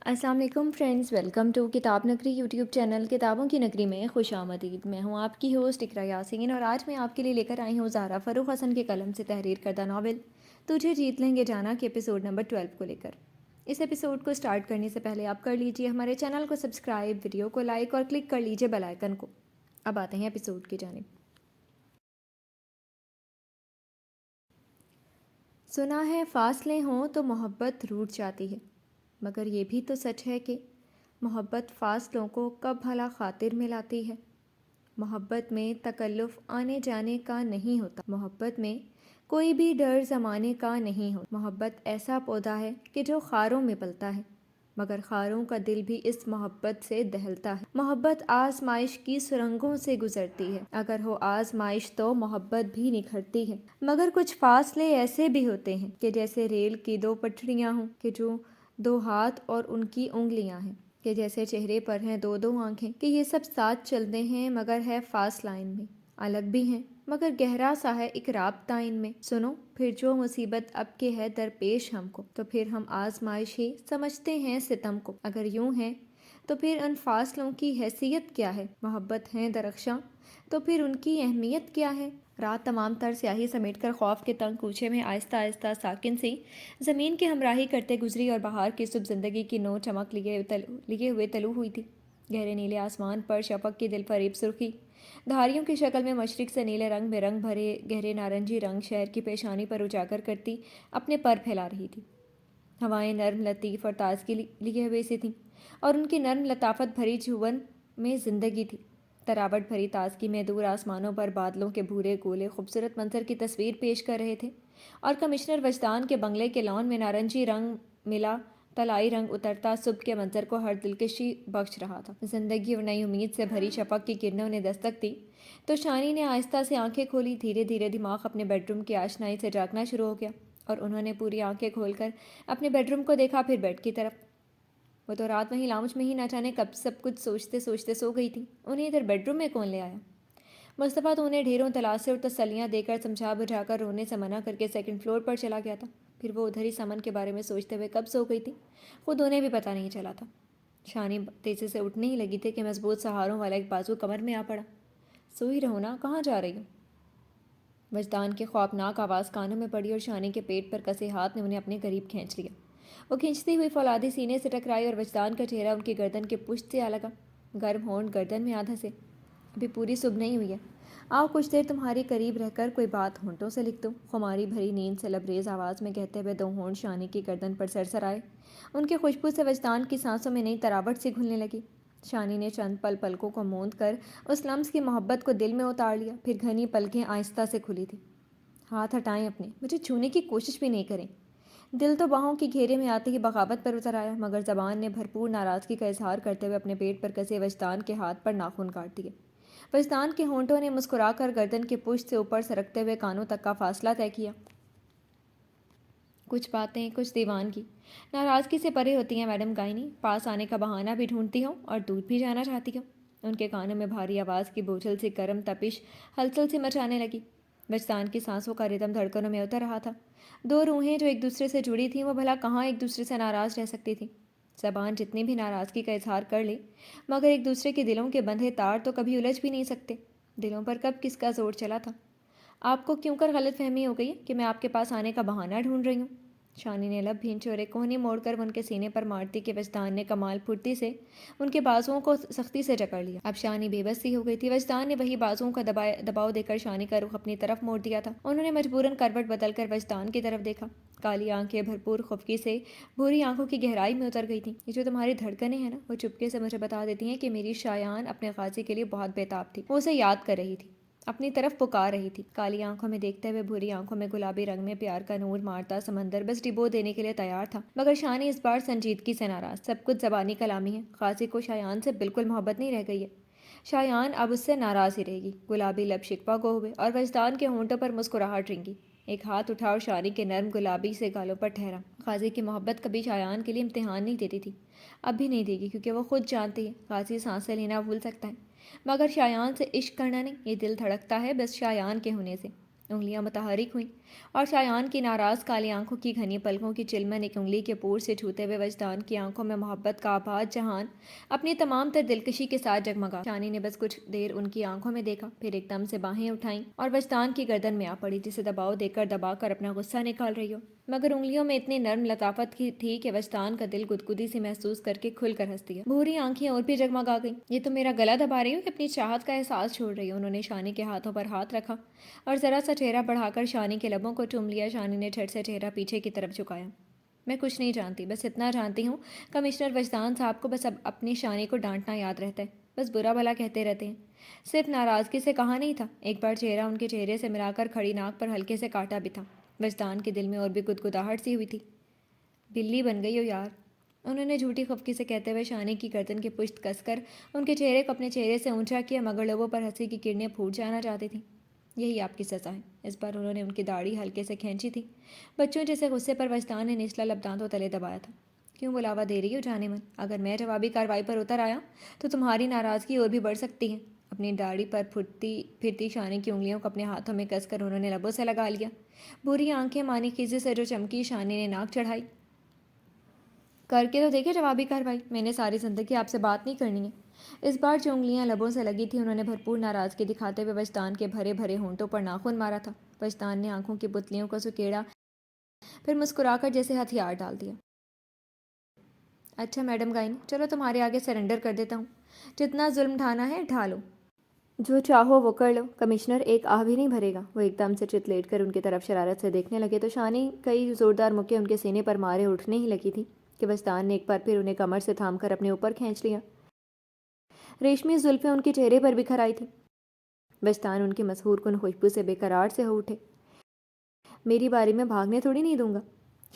السلام علیکم friends, welcome to کتاب نگری یوٹیوب چینل کتابوں کی نگری میں خوش آمدید۔ میں ہوں آپ کی ہوسٹ اقرا یاسین اور آج میں آپ کے لیے لے کر آئی ہوں زہرا فروخ حسن کے قلم سے تحریر کردہ ناول تجھے جیت لیں گے جانا کے ایپیسوڈ نمبر 12 کو لے کر۔ اس ایپیسوڈ کو سٹارٹ کرنے سے پہلے آپ کر لیجئے ہمارے چینل کو سبسکرائب، ویڈیو کو لائک اور کلک کر لیجئے بیل آئیکن کو۔ اب آتے ہیں ایپیسوڈ کی جانب۔ سنا ہے فاصلے ہوں تو محبت روٹھ جاتی ہے، مگر یہ بھی تو سچ ہے کہ محبت فاصلوں کو کب بھلا خاطر میں لاتی ہے۔ محبت میں تکلف آنے جانے کا نہیں ہوتا، محبت میں کوئی بھی ڈر زمانے کا نہیں ہوتا۔ محبت ایسا پودا ہے کہ جو خاروں میں پلتا ہے، مگر خاروں کا دل بھی اس محبت سے دہلتا ہے۔ محبت آزمائش کی سرنگوں سے گزرتی ہے، اگر ہو آزمائش تو محبت بھی نکھرتی ہے۔ مگر کچھ فاصلے ایسے بھی ہوتے ہیں کہ جیسے ریل کی دو پٹریاں ہوں، کہ جو دو ہاتھ اور ان کی انگلیاں ہیں، کہ جیسے چہرے پر ہیں دو دو آنکھیں، کہ یہ سب ساتھ چلتے ہیں مگر ہے فاصلہ ان میں، الگ بھی ہیں مگر گہرا سا ہے ایک رابطہ ان میں۔ سنو پھر جو مصیبت اب کے ہے درپیش ہم کو، تو پھر ہم آزمائش ہی سمجھتے ہیں ستم کو۔ اگر یوں ہے تو پھر ان فاصلوں کی حیثیت کیا ہے؟ محبت ہیں درخشاں تو پھر ان کی اہمیت کیا ہے؟ رات تمام تر سیاہی سمیٹ کر خوف کے تنگ کوچے میں آہستہ آہستہ ساکن سی زمین کی ہمراہی کرتے گزری اور بہار کی صبح زندگی کی نو چمک لیے ہوئے طلوع ہوئی تھی۔ گہرے نیلے آسمان پر شفق کی دل فریب سرخی دھاریوں کی شکل میں مشرق سے نیلے رنگ میں رنگ بھرے گہرے نارنجی رنگ شہر کی پیشانی پر اجاگر کرتی اپنے پر پھیلا رہی تھی۔ ہوائیں نرم لطیف اور تازگی لیے ہوئے سی تھیں اور ان کی نرم لطافت بھری چھون میں زندگی تھی۔ تراوٹ بھری تازگی میں دور آسمانوں پر بادلوں کے بھورے گولے خوبصورت منظر کی تصویر پیش کر رہے تھے، اور کمشنر وجدان کے بنگلے کے لان میں نارنجی رنگ ملا طلائی رنگ اترتا صبح کے منظر کو ہر دلکشی بخش رہا تھا۔ زندگی اور نئی امید سے بھری شفق کی کرنوں نے دستک دی تو شانی نے آہستہ سے آنکھیں کھولی۔ دھیرے دھیرے دماغ اپنے بیڈ روم کی آشنائی سے جاگنا شروع ہو گیا اور انہوں نے پوری آنکھیں کھول کر اپنے بیڈ روم کو دیکھا، پھر بیڈ کی طرف۔ وہ تو رات وہیں لاؤنج میں ہی نہ جانے کب سب کچھ سوچتے سوچتے سو گئی تھی۔ انہیں ادھر بیڈ روم میں کون لے آیا؟ مصطفیٰ تو انہیں ڈھیروں دلاسے اور تسلیاں دے کر سمجھا بجھا کر رونے سے منع کر کے سیکنڈ فلور پر چلا گیا تھا، پھر وہ ادھر ہی سمن کے بارے میں سوچتے ہوئے کب سو گئی تھی خود انہیں بھی پتہ نہیں چلا تھا۔ شانی تیزی سے اٹھنے ہی لگی تھی کہ مضبوط سہاروں والا ایک بازو کمر میں آ پڑا۔ سو ہی رہو نا، کہاں جا رہی ہوں؟ وجدان کی خوفناک آواز کانوں میں پڑی اور شانی کے پیٹ پر کسے ہاتھ نے انہیں اپنے قریب کھینچ لیا۔ وہ کھینچتی ہوئی فولادی سینے سے ٹکرائی اور وجدان کا چہرہ ان کی گردن کے پشت سے آ لگا۔ گرم ہونٹ گردن میں آدھا سے۔ ابھی پوری صبح نہیں ہوئی ہے، آؤ کچھ دیر تمہاری قریب رہ کر کوئی بات ہونٹوں سے لکھ دوں، خماری بھری نیند سے لبریز آواز میں کہتے ہوئے دو ہونٹ شانی کی گردن پر سرسر آئے۔ ان کی خوشبو سے وجدان کی سانسوں میں نئی تراوٹ سی گھلنے لگی۔ شانی نے چند پل پلکوں کو موند کر اس لمس کی محبت کو دل میں اتار لیا، پھر گھنی پلکیں آہستہ سے کھلی تھی۔ ہاتھ ہٹائیں اپنے، مجھے چھونے کی کوشش بھی نہیں کریں۔ دل تو باہوں کی گھیرے میں آتے ہی بغاوت پر اتر آیا، مگر زبان نے بھرپور ناراضگی کا اظہار کرتے ہوئے اپنے پیٹ پر کسے وجدان کے ہاتھ پر ناخن کاٹ دیے۔ وجدان کے ہونٹوں نے مسکرا کر گردن کے پشت سے اوپر سرکتے ہوئے کانوں تک کا فاصلہ طے کیا۔ کچھ باتیں کچھ دیوانگی ناراضگی سے پرے ہوتی ہیں میڈم گائنی، پاس آنے کا بہانہ بھی ڈھونڈتی ہوں اور دودھ بھی جانا چاہتی ہوں۔ ان کے کانوں میں بھاری آواز کی بوجھل سی گرم تپش ہلچل سی مچانے لگی۔ وجدان کی سانسوں کا ردم دھڑکنوں میں اتر رہا تھا۔ دو روحیں جو ایک دوسرے سے جڑی تھیں وہ بھلا کہاں ایک دوسرے سے ناراض رہ سکتی تھیں؟ زبان جتنی بھی ناراضگی کا اظہار کر لے مگر ایک دوسرے کے دلوں کے بندھے تار تو کبھی الجھ بھی نہیں سکتے۔ دلوں پر کب کس کا زور چلا تھا؟ آپ کو کیوں کر غلط فہمی ہو گئی کہ میں آپ کے پاس آنے کا بہانہ ڈھونڈ رہی ہوں؟ شانی نے لب بھینچے اور ایک کوہنی موڑ کر ان کے سینے پر مارتی کہ وجدان نے کمال پھرتی سے ان کے بازوؤں کو سختی سے جکڑ لیا۔ اب شانی بے بس سی ہو گئی تھی۔ وجدان نے وہی بازوؤں کا دباؤ دے کر شانی کا رخ اپنی طرف موڑ دیا تھا۔ انہوں نے مجبوراً کروٹ بدل کر وجدان کی طرف دیکھا۔ کالی آنکھیں بھرپور خفگی سے بھوری آنکھوں کی گہرائی میں اتر گئی تھیں۔ یہ جو تمہاری دھڑکنیں ہیں نا، وہ چپکے سے مجھے بتا دیتی ہیں کہ میری شایان اپنے غازی کے لیے بہت بےتاب تھی۔ وہ اسے یاد کر رہی تھی، اپنی طرف پکار رہی تھی۔ کالی آنکھوں میں دیکھتے ہوئے بھوری آنکھوں میں گلابی رنگ میں پیار کا نور مارتا سمندر بس ڈبو دینے کے لیے تیار تھا، مگر شانی اس بار سنجیدگی سے ناراض۔ سب کچھ زبانی کلامی ہے، غازی کو شایان سے بالکل محبت نہیں رہ گئی ہے۔ شایان اب اس سے ناراض ہی رہے گی۔ گلابی لب شکوہ گو ہوئے اور وجدان کے ہونٹوں پر مسکراہٹ رنگی۔ ایک ہاتھ اٹھا اور شانی کے نرم گلابی سے گالوں پر ٹھہرا۔ غازی کی محبت کبھی شایان کے لیے امتحان نہیں دیتی تھی، اب بھی نہیں دے گی، کیونکہ وہ خود جانتی ہے غازی سانسیں لینا بھول سکتا ہے مگر شایان سے عشق کرنا نہیں۔ یہ دل دھڑکتا ہے بس شایان کے ہونے سے۔ انگلیاں متحرک ہوئیں اور شایان کی ناراض کالی آنکھوں کی گھنی پلکوں کی چلمن ایک انگلی کے پور سے چھوتے ہوئے وجدان کی آنکھوں میں محبت کا آباد جہان اپنی تمام تر دلکشی کے ساتھ جگمگا۔ شانی نے بس کچھ دیر ان کی آنکھوں میں دیکھا، پھر ایک دم سے باہیں اٹھائیں اور وجدان کی گردن میں آ پڑی، جسے دباؤ دے کر دبا کر اپنا غصہ نکال رہی ہو، مگر انگلیوں میں اتنی نرم لطافت تھی کہ وجدان کا دل گدگدی سے محسوس کر کے کھل کر ہنس دیا۔ بھوری آنکھیں اور بھی جگمگا گئیں۔ یہ تو میرا گلا دبا رہی ہو کہ اپنی چاہت کا احساس چھوڑ رہی ہو؟ انہوں نے شانی کے ہاتھوں پر ہاتھ رکھا اور ذرا سا چہرہ بڑھا کر شانی کے لبوں کو چوم لیا۔ شانی نے جھٹ سے چہرہ پیچھے کی طرف جھکایا۔ میں کچھ نہیں جانتی، بس اتنا جانتی ہوں کمشنر وجدان صاحب کو بس اب اپنی شانی کو ڈانٹنا یاد رہتا ہے، بس برا بھلا کہتے رہتے ہیں۔ صرف ناراضگی سے کہا نہیں تھا۔ ایک بار چہرہ ان کے چہرے سے ملا کر کھڑی ناک پر ہلکے سے کاٹا بھی تھا۔ وجدان کے دل میں اور بھی گدگداہٹ سی ہوئی تھی۔ بلی بن گئی ہو یار، انہوں نے جھوٹی خفگی سے کہتے ہوئے شانی کی گردن کی پشت کس کر ان کے چہرے کو اپنے چہرے سے اونچا کیا، مگر لبوں پر ہنسی کی کرنیں پھوٹ جانا چاہتی تھیں۔ یہی آپ کی سزا ہے۔ اس بار انہوں نے ان کی داڑھی ہلکے سے کھینچی تھی، بچوں جیسے غصے پر وجدان نے نچلا لب دانتوں تلے دبایا تھا۔ کیوں بلاوا دے رہی ہو جانے من؟ اگر میں جوابی کارروائی پر اتر آیا تو تمہاری ناراضگی اور بھی بڑھ سکتی ہے۔ اپنی داڑھی پر پھرتی شانی کی انگلیوں کو اپنے ہاتھوں میں کس کر انہوں نے لبوں سے لگا لیا۔ بری آنکھیں مانی خیزی سے جو چمکی، شانی نے ناک چڑھائی۔ کر کے تو دیکھے جوابی کارروائی، میں نے ساری زندگی آپ سے بات نہیں کرنی ہے۔ اس بار جو انگلیاں لبوں سے لگی تھی، انہوں نے بھرپور ناراضگی دکھاتے ہوئے وجدان کے بھرے بھرے ہونٹوں پر ناخن مارا تھا۔ وجدان نے آنکھوں کی پتلیوں کو سکیڑا، پھر مسکرا کر جیسے ہتھیار ڈال دیا۔ اچھا میڈم گائنی، چلو تمہارے آگے سرنڈر کر دیتا ہوں، جتنا ظلم ڈھانا ہے ڈھا لو، جو چاہو وہ کر لو، کمشنر ایک آہ بھی نہیں بھرے گا۔ وہ ایک دم سے چت لیٹ کر ان کی طرف شرارت سے دیکھنے لگے تو شانی کئی زوردار مکے ان کے سینے پر مارے اٹھنے ہی لگی تھی کہ وجدان نے ایک بار پھر انہیں کمر سے تھام کر اپنے اوپر کھینچ لیا۔ ریشمی زلفیں ان کے چہرے پر بکھر آئی تھیں۔ وجدان ان کی مسحور کن خوشبو سے بے قرار سے ہو اٹھے۔ میری باری میں بھاگنے تھوڑی نہیں دوں گا۔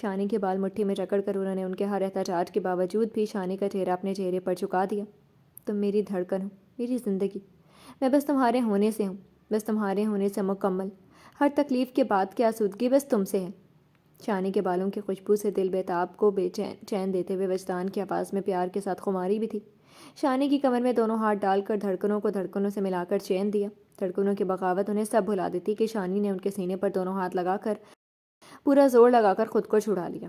شانی کے بال مٹھی میں جکڑ کر انہوں نے ان کے ہر احتجاج کے باوجود بھی شانی کا چہرہ اپنے چہرے پر جھکا دیا۔ تم میری دھڑکن ہو، میری زندگی، میں بس تمہارے ہونے سے ہوں، بس تمہارے ہونے سے مکمل، ہر تکلیف کے بعد کی آسودگی بس تم سے ہے۔ شانی کے بالوں کی خوشبو سے دل بیتاب کو بے چین دیتے ہوئے وجدان کی آواز میں پیار کے ساتھ خماری بھی تھی۔ شانی کی کمر میں دونوں ہاتھ ڈال کر دھڑکنوں کو دھڑکنوں سے ملا کر چین دیا۔ دھڑکنوں کی بغاوت انہیں سب بھلا دیتی کہ شانی نے ان کے سینے پر دونوں ہاتھ لگا کر پورا زور لگا کر خود کو چھڑا لیا۔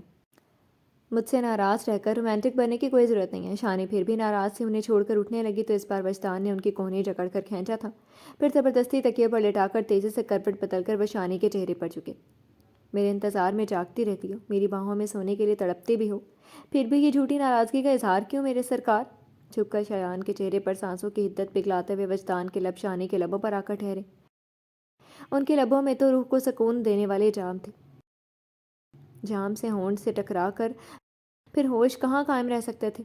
مجھ سے ناراض رہ کر رومانٹک بننے کی کوئی ضرورت نہیں ہے۔ شانی پھر بھی ناراض سے انہیں چھوڑ کر اٹھنے لگی تو اس بار وجدان نے ان کی کوہنی جکڑ کر کھینچا تھا، پھر زبردستی تکیے پر لٹا کر تیزی سے کروٹ بدل کر وہ شانی کے چہرے پر جھکے۔ میرے انتظار میں جاگتی رہتی ہو، میری باہوں میں سونے کے لیے تڑپتی بھی ہو، پھر بھی یہ جھوٹی ناراضگی کا اظہار کیوں میرے سرکار؟ جھک کر شایان کے چہرے پر سانسوں کی حدت پگھلاتے ہوئے وجدان کے لب شانی کے لبوں پر آ کر ٹھہرے۔ ان کے لبوں میں تو روح کو سکون دینے والے جام تھے۔ جام سے ہونٹ سے ٹکرا کر پھر ہوش کہاں قائم رہ سکتے تھے؟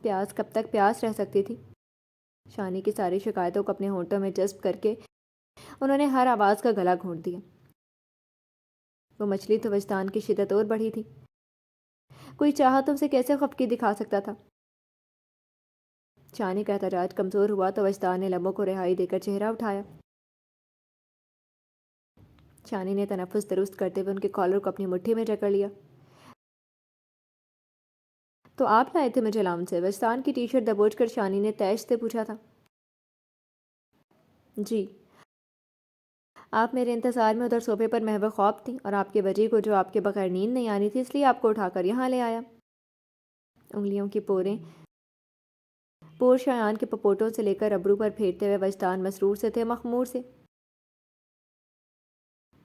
پیاس کب تک پیاس رہ سکتی تھی؟ شانی کی ساری شکایتوں کو اپنے ہونٹوں میں جذب کر کے انہوں نے ہر آواز کا گلا گھونٹ دیا۔ وہ مچھلی تو وجدان کی شدت اور بڑھی تھی۔ کوئی چاہا تم سے کیسے خفگی دکھا سکتا تھا؟ شانی کا احتجاج کمزور ہوا تو وجدان نے لبوں کو رہائی دے کر چہرہ اٹھایا۔ شانی نے تنفس درست کرتے ہوئے ان کے کالر کو اپنی مٹھی میں جکڑ لیا۔ تو آپ لائے تھے مجھے لاؤنج سے؟ وجدان کی ٹی شرٹ دبوچ کر شانی نے تیش سے پوچھا تھا۔ جی، آپ میرے انتظار میں ادھر صوفے پر محو خواب تھیں اور آپ کے بجی کو جو آپ کے بغیر نیند نہیں آنی تھی، اس لیے آپ کو اٹھا کر یہاں لے آیا۔ انگلیوں کی پور شایان کے پپوٹوں سے لے کر ابرو پر پھیرتے ہوئے وجدان مسرور سے تھے، مخمور سے۔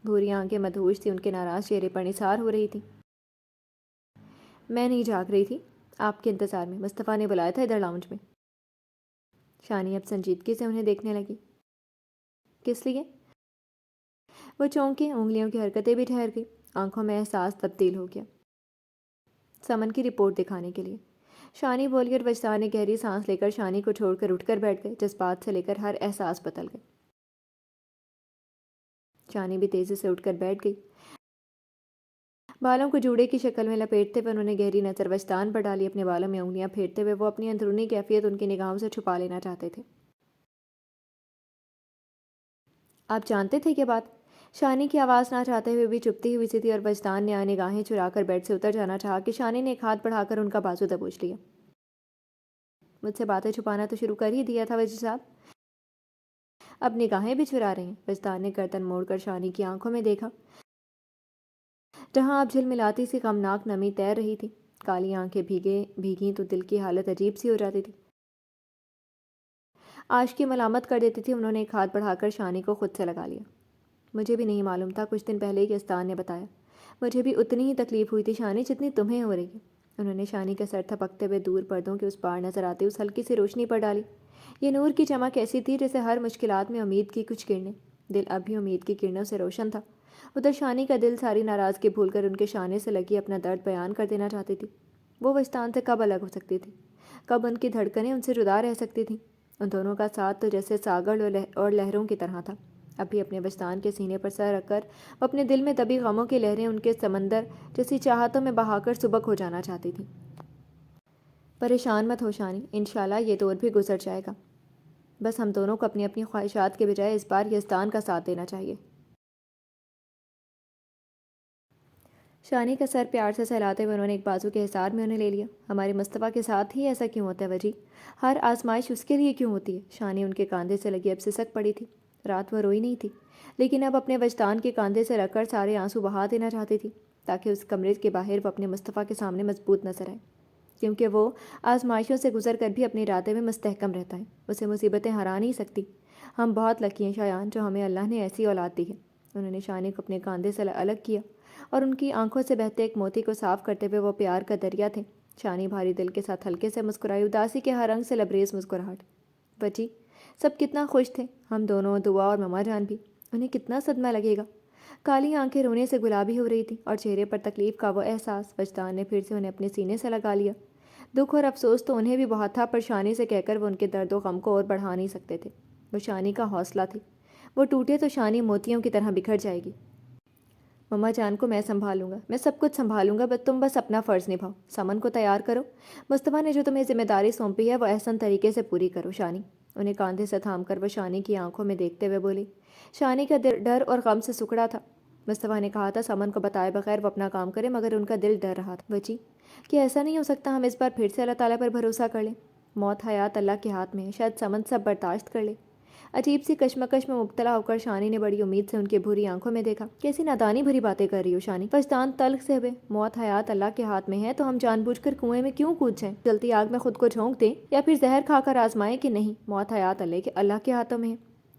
بھوری آنکھیں مدہوش تھی، ان کے ناراض چہرے پر نثار ہو رہی تھی۔ میں نہیں جاگ رہی تھی، آپ کے انتظار میں مصطفیٰ نے بلایا تھا ادھر لاؤنج میں۔ شانی اب سنجیدگی سے انہیں دیکھنے لگی۔ کس لیے؟ وہ چونکے، انگلیوں کی حرکتیں بھی ٹھہر گئی، آنکھوں میں احساس تبدیل ہو گیا۔ سمن کی رپورٹ دکھانے کے لیے، شانی بولی اور وجدان نے گہری سانس لے کر شانی کو چھوڑ کر اٹھ کر بیٹھ گئے۔ جذبات سے لے کر ہر احساس بدل گئے۔ شانی بھی تیزی سے اٹھ کر بیٹھ گئی۔ بالوں کو جوڑے کی شکل میں لپیٹتے ہوئے انہوں نے گہری نظر وجدان پر ڈالی۔ اپنے بالوں میں انگلیاں پھیرتے ہوئے وہ اپنی اندرونی کیفیت ان کی نگاہوں سے چھپا لینا چاہتے تھے۔ آپ جانتے تھے کہ بات؟ شانی کی آواز نہ چاہتے ہوئے بھی چپتی ہوئی سی تھی اور وجدان نے نگاہیں چرا کر بیڈ سے اتر جانا چاہا کہ شانی نے ایک ہاتھ بڑھا کر ان کا بازو دبوچ لیا۔ مجھ سے باتیں چھپانا تو شروع کر ہی دیا تھا وجی صاحب، اب نگاہیں بھی چرا رہے ہیں؟ وجدان نے گردن موڑ کر شانی کی آنکھوں میں دیکھا، جہاں اب جھلملاتی سی غمناک نمی تیر رہی تھی۔ کالی آنکھیں بھیگیں تو دل کی حالت عجیب سی ہو جاتی تھی، عاشق کی ملامت کر دیتی تھی۔ انہوں نے ایک ہاتھ بڑھا کر شانی کو خود سے لگا لیا۔ مجھے بھی نہیں معلوم تھا، کچھ دن پہلے ہی یزدان نے بتایا۔ مجھے بھی اتنی ہی تکلیف ہوئی تھی شانی جتنی تمہیں ہو رہی ہے۔ انہوں نے شانی کا سر تھپکتے ہوئے دور پردوں کے اس پار نظر آتی اس ہلکی سی روشنی پر ڈالی۔ یہ نور کی چمک ایسی تھی جیسے ہر مشکلات میں امید کی کچھ کرنیں۔ دل اب بھی امید کی کرنوں سے روشن تھا۔ ادھر شانی کا دل ساری ناراضگی بھول کر ان کے شانے سے لگی اپنا درد بیان کر دینا چاہتی تھی۔ وہ وجدان سے کب الگ ہو سکتی تھی؟ کب ان کی دھڑکنیں ان سے جدا رہ سکتی تھیں؟ ان دونوں کا ساتھ تو جیسے ساگر اور لہروں کی طرح تھا۔ اب بھی اپنے وجدان کے سینے پر سر رکھ کر وہ اپنے دل میں دبی غموں کی لہریں ان کے سمندر جیسی چاہتوں میں بہا کر سبک ہو جانا چاہتی تھیں۔ پریشان مت ہو شانی، انشاءاللہ یہ دور بھی گزر جائے گا۔ بس ہم دونوں کو اپنی اپنی خواہشات کے بجائے اس بار یزدان کا ساتھ دینا چاہیے۔ شانی کا سر پیار سے سہلاتے ہوئے انہوں نے ایک بازو کے حصار میں انہیں لے لیا۔ ہمارے مصطفیٰ کے ساتھ ہی ایسا کیوں ہوتا ہے وجی؟ ہر آزمائش اس کے لیے کیوں ہوتی ہے؟ شانی ان کے کاندھے سے لگی اب سسک پڑی تھی۔ رات وہ روئی نہیں تھی، لیکن اب اپنے وجدان کے کاندھے سے رکھ کر سارے آنسو بہا دینا چاہتی تھی، تاکہ اس کمرے کے باہر وہ اپنے مصطفیٰ کے سامنے مضبوط نظر آئے، کیونکہ وہ آزمائشوں سے گزر کر بھی اپنے ارادے میں مستحکم رہتا ہے۔ اسے مصیبتیں ہرا نہیں سکتی۔ ہم بہت لکی ہیں شایان، جو ہمیں اللہ نے ایسی اولاد دی ہے۔ انہوں نے شانی کو اپنے کاندھے سے الگ کیا اور ان کی آنکھوں سے بہتے ایک موتی کو صاف کرتے ہوئے وہ پیار کا دریا تھے۔ شانی بھاری دل کے ساتھ ہلکے سے مسکرائی، اداسی کے ہر رنگ سے لبریز مسکراہٹ۔ بچی، سب کتنا خوش تھے، ہم دونوں، دعا اور مما جان بھی۔ انہیں کتنا صدمہ لگے گا۔ کالی آنکھیں رونے سے گلابی ہو رہی تھیں اور چہرے پر تکلیف کا وہ احساس۔ وجدان نے پھر سے انہیں اپنے سینے سے لگا لیا۔ دکھ اور افسوس تو انہیں بھی بہت تھا، پر شانی سے کہہ کر وہ ان کے درد و غم کو اور بڑھا نہیں سکتے تھے۔ وہ شانی کا حوصلہ تھی، وہ ٹوٹے تو شانی موتیوں کی طرح بکھر جائے گی۔ مما جان کو میں سنبھالوں گا، میں سب کچھ سنبھالوں گا، تم بس اپنا فرض نبھاؤ، سمن کو تیار کرو۔ مصطفیٰ نے جو تمہیں ذمہ داری سونپی ہے وہ احسن طریقے سے پوری کرو شانی۔ انہیں کاندھے سے تھام کر وہ شانی کی آنکھوں میں دیکھتے ہوئے بولی۔ شانی کا دل ڈر اور غم سے سکڑا تھا۔ مصطفیٰ نے کہا تھا سمن کو بتائے بغیر وہ اپنا کام کرے، مگر ان کا دل ڈر رہا تھا۔ بچی، کہ ایسا نہیں ہو سکتا ہم اس بار پھر سے اللہ تعالیٰ پر بھروسہ کر لیں؟ موت حیات اللہ کے ہاتھ میں ہے، شاید سمن سب برداشت کر لے۔ عجیب سی کشمکش میں مبتلا ہو کر شانی نے بڑی امید سے ان کی بھوری آنکھوں میں دیکھا۔ کیسی نادانی بھری باتیں کر رہی ہو شانی؟ وجدان تلخ سے ہوئے۔ موت حیات اللہ کے ہاتھ میں ہے تو ہم جان بوجھ کر کنویں میں کیوں کود جائیں؟ جلتی آگ میں خود کو جھونک دیں یا پھر زہر کھا کر آزمائیں کہ نہیں، موت حیات اللہ کے ہاتھوں میں ہے،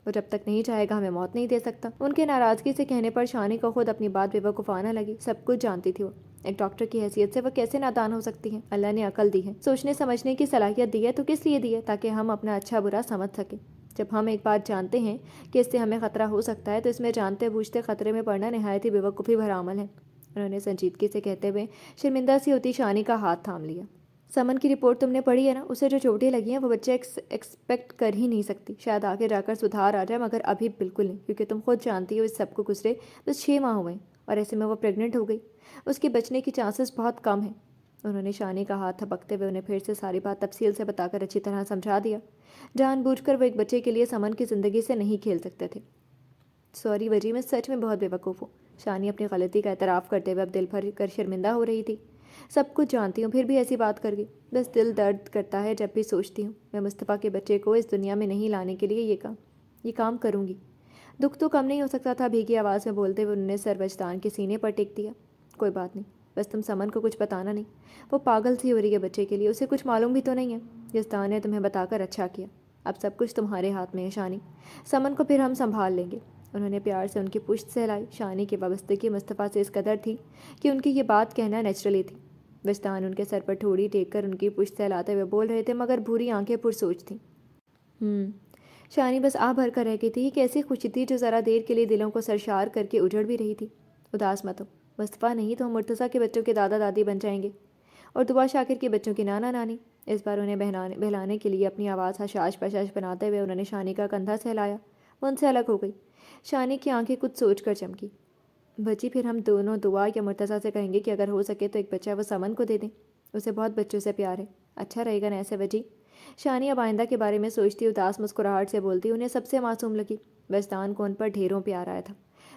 وہ جب تک نہیں چاہے گا ہمیں موت نہیں دے سکتا۔ ان کے ناراضگی سے کہنے پر شانی کو خود اپنی بات بے وقوفانہ لگی۔ سب کچھ جانتی تھی وہ، ایک ڈاکٹر کی حیثیت سے وہ کیسے نادان ہو سکتی ہیں؟ اللہ نے عقل دی ہے، سوچنے سمجھنے کی صلاحیت دی ہے، تو کس لیے دی ہے؟ تاکہ ہم اپنا اچھا برا سمجھ سکیں۔ جب ہم ایک بات جانتے ہیں کہ اس سے ہمیں خطرہ ہو سکتا ہے تو اس میں جانتے بوجھتے خطرے میں پڑنا نہایت ہی بے وقوفی بھرا عمل ہے۔ انہوں نے سنجیدگی سے کہتے ہوئے شرمندہ سی ہوتی شانی کا ہاتھ تھام لیا۔ سمن کی رپورٹ تم نے پڑھی ہے نا؟ اسے جو چوٹیں لگی ہیں وہ بچے ایکسپیکٹ کر ہی نہیں سکتی۔ شاید آگے جا کر سدھار آ جائے، مگر ابھی بالکل نہیں، کیونکہ تم خود جانتی ہو اس سب کو گزرے بس 6 ماہ ہوئے اور ایسے میں وہ پریگننٹ ہو گئی۔ اس کے بچنے کی چانسز بہت کم ہیں۔ انہوں نے شانی کا ہاتھ تھپکتے ہوئے انہیں پھر سے ساری بات تفصیل سے بتا کر اچھی طرح سمجھا دیا۔ جان بوجھ کر وہ ایک بچے کے لیے سمن کی زندگی سے نہیں کھیل سکتے تھے۔ سوری وجی، میں سچ میں بہت بے وقوف ہوں۔ شانی اپنی غلطی کا اعتراف کرتے ہوئے اب دل بھر کر شرمندہ ہو رہی تھی۔ سب کچھ جانتی ہوں، پھر بھی ایسی بات کر گئی، بس دل درد کرتا ہے جب بھی سوچتی ہوں۔ میں مصطفیٰ کے بچے کو اس دنیا میں نہیں لانے کے لیے یہ کام کروں گی۔ دکھ تو کم نہیں ہو سکتا تھا، بھیگی آواز میں بولتے ہوئے انہوں نے سر وجدان کے سینے پر ٹیک دیا۔ کوئی بات نہیں، بس تم سمن کو کچھ بتانا نہیں، وہ پاگل سی ہو رہی ہے بچے کے لیے، اسے کچھ معلوم بھی تو نہیں ہے۔ یزدان نے تمہیں بتا کر اچھا کیا، اب سب کچھ تمہارے ہاتھ میں ہے شانی، سمن کو پھر ہم سنبھال لیں گے۔ انہوں نے پیار سے ان کی پشت سہلائی۔ شانی کی وابستگی مصطفیٰ سے اس قدر تھی کہ ان کی یہ بات کہنا نیچرلی تھی۔ وجدان ان کے سر پر ٹھوڑی ٹیک کر ان کی پشت سہلاتے ہوئے بول رہے تھے، مگر بھوری آنکھیں پرسوچ تھیں۔ شانی بس آہ بھر کر رہ گئی تھی، یہ کیسی خوشی تھی جو ذرا دیر کے لیے دلوں کو سرشار کر کے اجڑ بھی رہی تھی۔ اداس مت ہو، مصطفیٰ نہیں تو ہم مرتضیٰ کے بچوں کے دادا دادی بن جائیں گے، اور دعا شاکر کے بچوں کی نانا نانی۔ اس بار انہیں بہلانے کے لیے اپنی آواز حشاش پشاش بناتے ہوئے انہوں نے شانی کا کندھا سہلایا۔ وہ ان سے الگ ہو گئی۔ شانی کی آنکھیں کچھ سوچ کر چمکی۔ بچی، پھر ہم دونوں دعا یا مرتضیٰ سے کہیں گے کہ اگر ہو سکے تو ایک بچہ وہ سمن کو دے دیں، اسے بہت بچوں سے پیار ہے، اچھا رہے گا نا ایسے وجی؟ شانی اب آئندہ کے بارے میں سوچتی اداس مسکراہٹ سے بولتی انہیں سب سے معصوم لگی۔ وجدان کو ان پر ڈھیروں پیار آیا تھا۔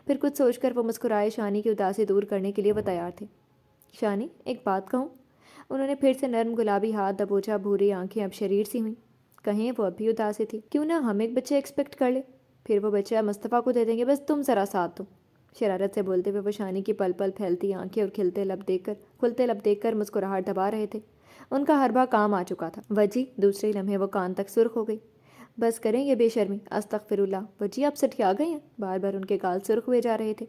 پھر کچھ سوچ کر وہ مسکرائے۔ شانی کی اداسی دور کرنے کے لیے وہ تیار تھے۔ شانی، ایک بات کہوں؟ انہوں نے پھر سے نرم گلابی ہاتھ دبوچا، بھوری آنکھیں اب شریر سی ہوئیں۔ کہیں، وہ اب بھی اداسی تھی۔ کیوں نہ ہم ایک بچے ایکسپیکٹ کر لیں؟ پھر وہ بچہ مصطفیٰ کو دے دیں گے، بس تم ذرا ساتھ دو۔ شرارت سے بولتے ہوئے وہ شانی کی پل پل پھیلتی آنکھیں اور کھلتے لب دیکھ کر مسکراہٹ دبا رہے تھے۔ ان کا ہر بھا کام آ چکا تھا۔ وجی دوسرے لمحے وہ کان تک سرخ ہو گئی۔ بس کریں یہ بے شرمی، استغفر اللہ۔ وجی آپ سٹھیا گئے ہیں؟ بار بار ان کے گال سرخ ہوئے جا رہے تھے۔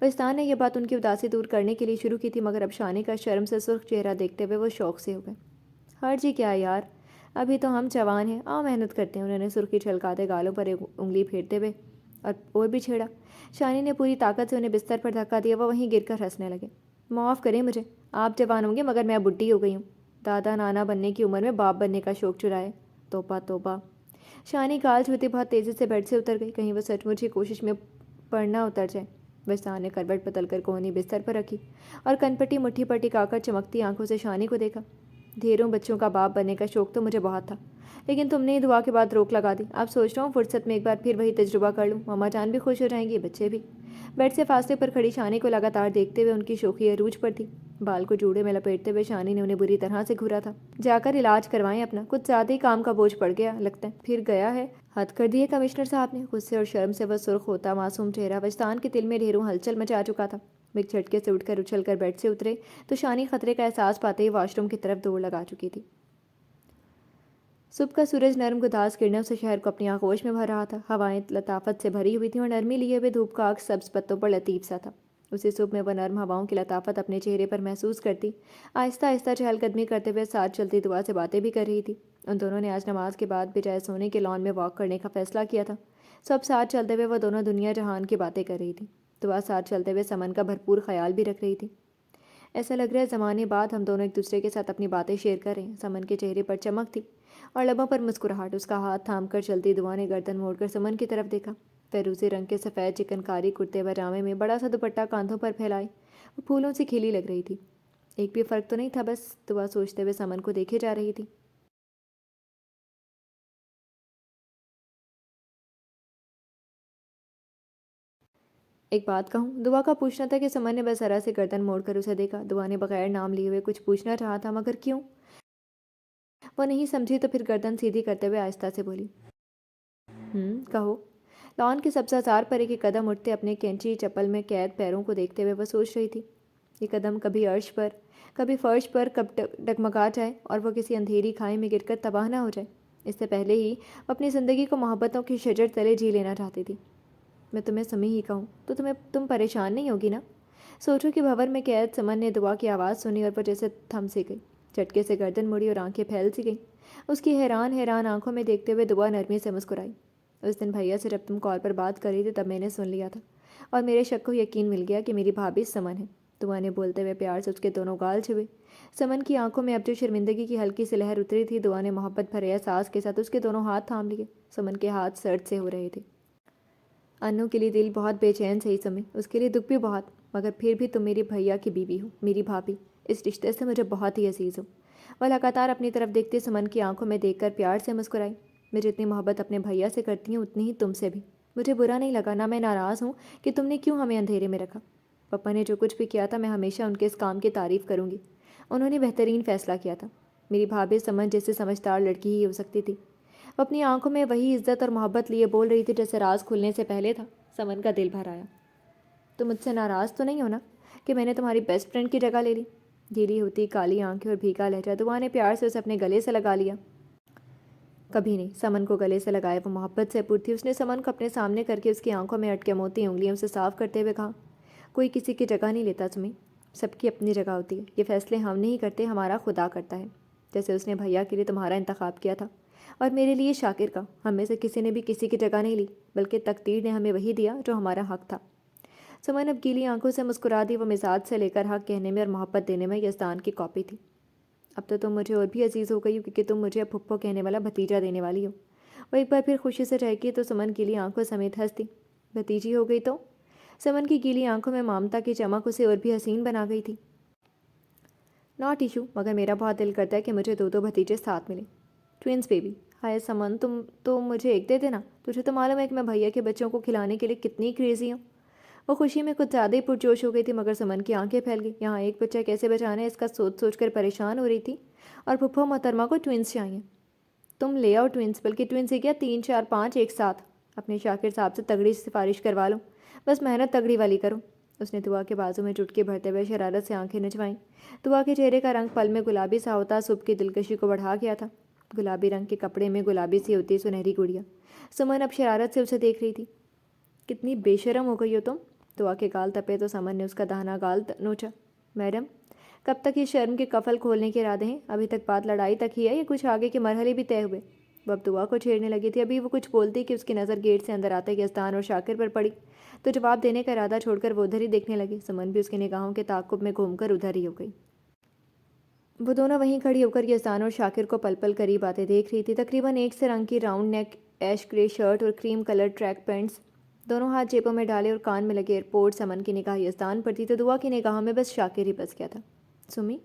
وجدان نے یہ بات ان کی اداسی دور کرنے کے لیے شروع کی تھی، مگر اب شانی کا شرم سے سرخ چہرہ دیکھتے ہوئے وہ شوق سے ہو گئے۔ ہر جی کیا یار، ابھی تو ہم جوان ہیں، آؤ محنت کرتے ہیں۔ انہوں نے سرخی چھلکاتے گالوں پر ایک انگلی پھیرتے ہوئے اور بھی چھیڑا۔ شانی نے پوری طاقت سے انہیں بستر پر دھکا دیا، وہ وہیں گر کر ہنسنے لگے۔ معاف کریں مجھے، آپ جوان ہوں گے مگر میں بڈھی ہو گئی ہوں۔ دادا نانا بننے کی عمر میں باپ بننے کا شوق چرائے۔ توبہ توبہ۔ شانی گال چھوتے بہت تیزی سے بیڈ سے اتر گئی، کہیں وہ سچ مچ کی کوشش میں پڑنا اتر جائے۔ وجدان نے کروٹ بدل کر کوہنی بستر پر رکھی اور کنپٹی مٹھی پر ٹکا کر چمکتی آنکھوں سے شانی کو دیکھا۔ ڈھیروں بچوں کا باپ بننے کا شوق تو مجھے بہت تھا، لیکن تم نے ہی دعا کے بعد روک لگا دی۔ اب سوچ رہا ہوں فرصت میں ایک بار پھر وہی تجربہ کر لوں، ماما جان بھی خوش ہو جائیں گی، بچے بھی۔ بیڈ سے فاصلے پر کھڑی شانی کو لگاتار دیکھتے ہوئے ان کی شوخی عروج پر تھی۔ بال کو جوڑے میں لپیٹتے ہوئے شانی نے انہیں بری طرح سے گھورا تھا۔ جا کر علاج کروائیں اپنا، کچھ زیادہ ہی کام کا بوجھ پڑ گیا لگتا ہے۔ پھر گیا ہے، حد کر دی ہے کمشنر صاحب نے۔ غصے اور شرم سے وہ سرخ ہوتا معصوم چہرہ وجدان کے دل میں ڈھیروں ہلچل مچا چکا تھا۔ وہ ایک جھٹکے سے اٹھ کر اچھل کر بیڈ سے اترے تو شانی خطرے کا احساس پاتے ہی واش روم کی طرف دوڑ لگا چکی تھی۔ صبح کا سورج نرم گداز کرنوں سے شہر کو اپنی آغوش میں بھر رہا تھا۔ ہوائیں لطافت سے بھری ہوئی تھیں اور نرمی لیے ہوئے دھوپ کا عکس سبز پتوں پر لطیف سا تھا۔ اسی صبح میں وہ نرم ہواؤں کی لطافت اپنے چہرے پر محسوس کرتی آہستہ آہستہ چہل قدمی کرتے ہوئے ساتھ چلتی دعا سے باتیں بھی کر رہی تھی۔ ان دونوں نے آج نماز کے بعد بجائے سونے کے لان میں واک کرنے کا فیصلہ کیا تھا۔ سب ساتھ چلتے ہوئے وہ دونوں دنیا جہان کی باتیں کر رہی تھی۔ دعا ساتھ چلتے ہوئے سمن کا بھرپور خیال بھی رکھ رہی تھی۔ ایسا لگ رہا ہے زمانے بعد ہم دونوں ایک دوسرے کے ساتھ اپنی باتیں شیئر کر رہے ہیں۔ سمن کے چہرے پر چمک تھی اور لبوں پر مسکراہٹ۔ اس کا ہاتھ تھام کر چلتی دعا نے گردن موڑ کر سمن کی طرف دیکھا۔ فیروزی رنگ کے سفید چکن کاری کرتے پاجامے میں بڑا سا دوپٹہ کاندھوں پر پھیلائے وہ پھولوں سے کھلی لگ رہی تھی۔ ایک بھی فرق تو نہیں تھا، بس دعا سوچتے ہوئے سمن کو دیکھے جا رہی تھی۔ ایک بات کہوں، دعا کا پوچھنا تھا کہ سمن نے بس ذرا سے گردن موڑ کر اسے دیکھا۔ دعا نے بغیر نام لیے ہوئے کچھ پوچھنا چاہا تھا، مگر کیوں وہ نہیں سمجھی، تو پھر گردن سیدھی کرتے ہوئے آہستہ سے بولی، کہو۔ لان کے سبزہ زار پر ایک قدم اٹھتے اپنے کینچی چپل میں قید پیروں کو دیکھتے ہوئے وہ سوچ رہی تھی، یہ قدم کبھی عرش پر، کبھی فرش پر کب ڈگمگا جائے اور وہ کسی اندھیری کھائی میں گر کر تباہ نہ ہو جائے۔ اس سے پہلے ہی وہ اپنی زندگی کو محبتوں کی شجر تلے جی لینا چاہتی تھی۔ میں تمہیں سمی ہی کہوں تو تم پریشان نہیں ہوگی نا؟ سوچو کہ بھور میں قید سمن نے دعا کی آواز سنی اور وہ جیسے تھم سی گئی، جھٹکے سے گردن مڑی اور آنکھیں پھیل سی گئیں۔ اس کی حیران آنکھوں میں دیکھتے ہوئے دعا نرمی سے مسکرائی۔ اس دن بھیا سے جب تم کال پر بات کر رہی تھی تب میں نے سن لیا تھا اور میرے شک کو یقین مل گیا کہ میری بھابھی سمن ہے۔ دعا نے بولتے ہوئے پیار سے اس کے دونوں گال چھوئے۔ سمن کی آنکھوں میں اب جو شرمندگی کی ہلکی سی لہر اتری تھی، دعا نے محبت بھرے احساس کے ساتھ اس کے دونوں ہاتھ تھام لیے۔ سمن کے ہاتھ سرد سے ہو رہے تھے۔ انو کے لیے دل بہت بے چین صحیح سمے، اس کے لیے دکھ بھی بہت، مگر پھر بھی تم میری بھیا کی بیوی ہو، میری بھابھی، اس رشتے سے مجھے بہت ہی عزیز ہو۔ وہ لگاتار اپنی طرف دیکھتے سمن کی آنکھوں میں دیکھ کر پیار سے مسکرائی۔ میں جتنی محبت اپنے بھیا سے کرتی ہوں اتنی ہی تم سے بھی۔ مجھے برا نہیں لگا، نہ میں ناراض ہوں کہ تم نے کیوں ہمیں اندھیرے میں رکھا۔ پپا نے جو کچھ بھی کیا تھا میں ہمیشہ ان کے اس کام کی تعریف کروں گی، انہوں نے بہترین فیصلہ کیا تھا۔ میری بھابھی سمن جیسے سمجھدار لڑکی ہی ہو سکتی تھی۔ وہ اپنی آنکھوں میں وہی عزت اور محبت لیے بول رہی تھی جیسے راز کھلنے سے پہلے تھا۔ سمن کا دل بھر آیا۔ تم مجھ سے ناراض تو نہیں ہو نا کہ میں نے تمہاری بیسٹ فرینڈ کی جگہ لے لی؟ گیلی ہوتی کالی آنکھیں اور بھیگا لہجہ، دعا نے پیار سے اسے اپنے گلے سے لگا لیا۔ کبھی نہیں، سمن کو گلے سے لگائے وہ محبت سے پرتھی۔ اس نے سمن کو اپنے سامنے کر کے اس کی آنکھوں میں اٹکے موتی انگلیوں سے صاف کرتے ہوئے کہا، کوئی کسی کی جگہ نہیں لیتا سمی، سب کی اپنی جگہ ہوتی ہے، یہ فیصلے ہم نہیں کرتے، ہمارا خدا کرتا ہے۔ جیسے اس نے بھیا کے لیے تمہارا انتخاب کیا تھا اور میرے لیے شاکر کا، ہم میں سے کسی نے بھی کسی کی جگہ نہیں لی، بلکہ تقدیر نے ہمیں وہی دیا جو ہمارا حق تھا۔ سمن اب گیلی آنکھوں سے مسکرا دی۔ وہ مزاج سے لے کر حق کہنے میں اور محبت دینے میں یزدان کی کاپی تھی۔ اب تو تم مجھے اور بھی عزیز ہو گئی ہو کیونکہ تم مجھے اب پھپھو کہنے والا بھتیجا دینے والی ہو۔ وہ ایک بار پھر خوشی سے چہکی تو سمن گیلی آنکھوں سمیت ہنس دی۔ بھتیجی ہو گئی تو؟ سمن کی گیلی آنکھوں میں ممتا کی چمک اسے اور بھی حسین بنا گئی تھی۔ ناٹ ایشو، مگر میرا بہت دل کرتا ہے کہ مجھے دو بھتیجے ساتھ ملیں، ٹوئنس بیبی۔ ہائے سمن، تم تو مجھے ایک دے دینا، تجھے تو معلوم ہے کہ میں بھیا کے بچوں کو کھلانے کے لیے کتنی کریزی ہوں۔ وہ خوشی میں کچھ زیادہ ہی پرجوش ہو گئی تھی، مگر سمن کی آنکھیں پھیل گئی۔ یہاں ایک بچہ کیسے بچانا ہے اس کا سوچ کر پریشان ہو رہی تھی، اور پھپھو محترمہ کو ٹوئنس چاہیے۔ تم لے آؤ ٹوئنس، بلکہ ٹوئنس ہی کیا، 3 4 5 ایک ساتھ۔ اپنے شاکر صاحب سے تگڑی سفارش کروا لوں، بس محنت تگڑی والی کروں۔ اس نے دعا کے بازو میں چٹکی بھرتے ہوئے شرارت سے آنکھیں نچوائیں۔ دعا کے چہرے کا رنگ پل میں گلابی سا ہوتا صبح کی دلکشی کو بڑھا گیا تھا۔ گلابی رنگ کے کپڑے میں گلابی سی ہوتی سنہری گڑیا۔ سمن اب شرارت سے اسے دیکھ رہی تھی۔ کتنی بے شرم ہو گئی ہو تم؟ دعا کے گال تپے تو سمن نے اس کا دہنا گال نوچا۔ میڈم، کب تک یہ شرم کے قفل کھولنے کے ارادے ہیں؟ ابھی تک بات لڑائی تک ہی ہے یا کچھ آگے کے مرحلے بھی طے ہوئے؟ وہ اب دعا کو چھیڑنے لگی تھی۔ ابھی وہ کچھ بولتی کہ اس کی نظر گیٹ سے اندر آتے یزدان اور شاکر پر پڑی تو جواب دینے کا ارادہ چھوڑ کر وہ ادھر ہی دیکھنے لگی۔ سمن بھی اس کی نگاہوں کے تعاقب میں گھوم کر ادھر ہی ہو گئی۔ وہ دونوں وہیں کھڑی ہو کر یزدان اور شاکر کو پل پل قریب آتے دیکھ رہی تھی۔ تقریباً ایک سے رنگ کی راؤنڈ نیک ایش گرے شرٹ اور کریم کلر ٹریک پینٹس، دونوں ہاتھ جیبوں میں ڈالے اور کان میں لگے ایئرپورٹ۔ سمن کی نگاہ یزدان پر تھی تو دعا کی نگاہوں میں بس شاکر ہی بس گیا تھا۔ سمی،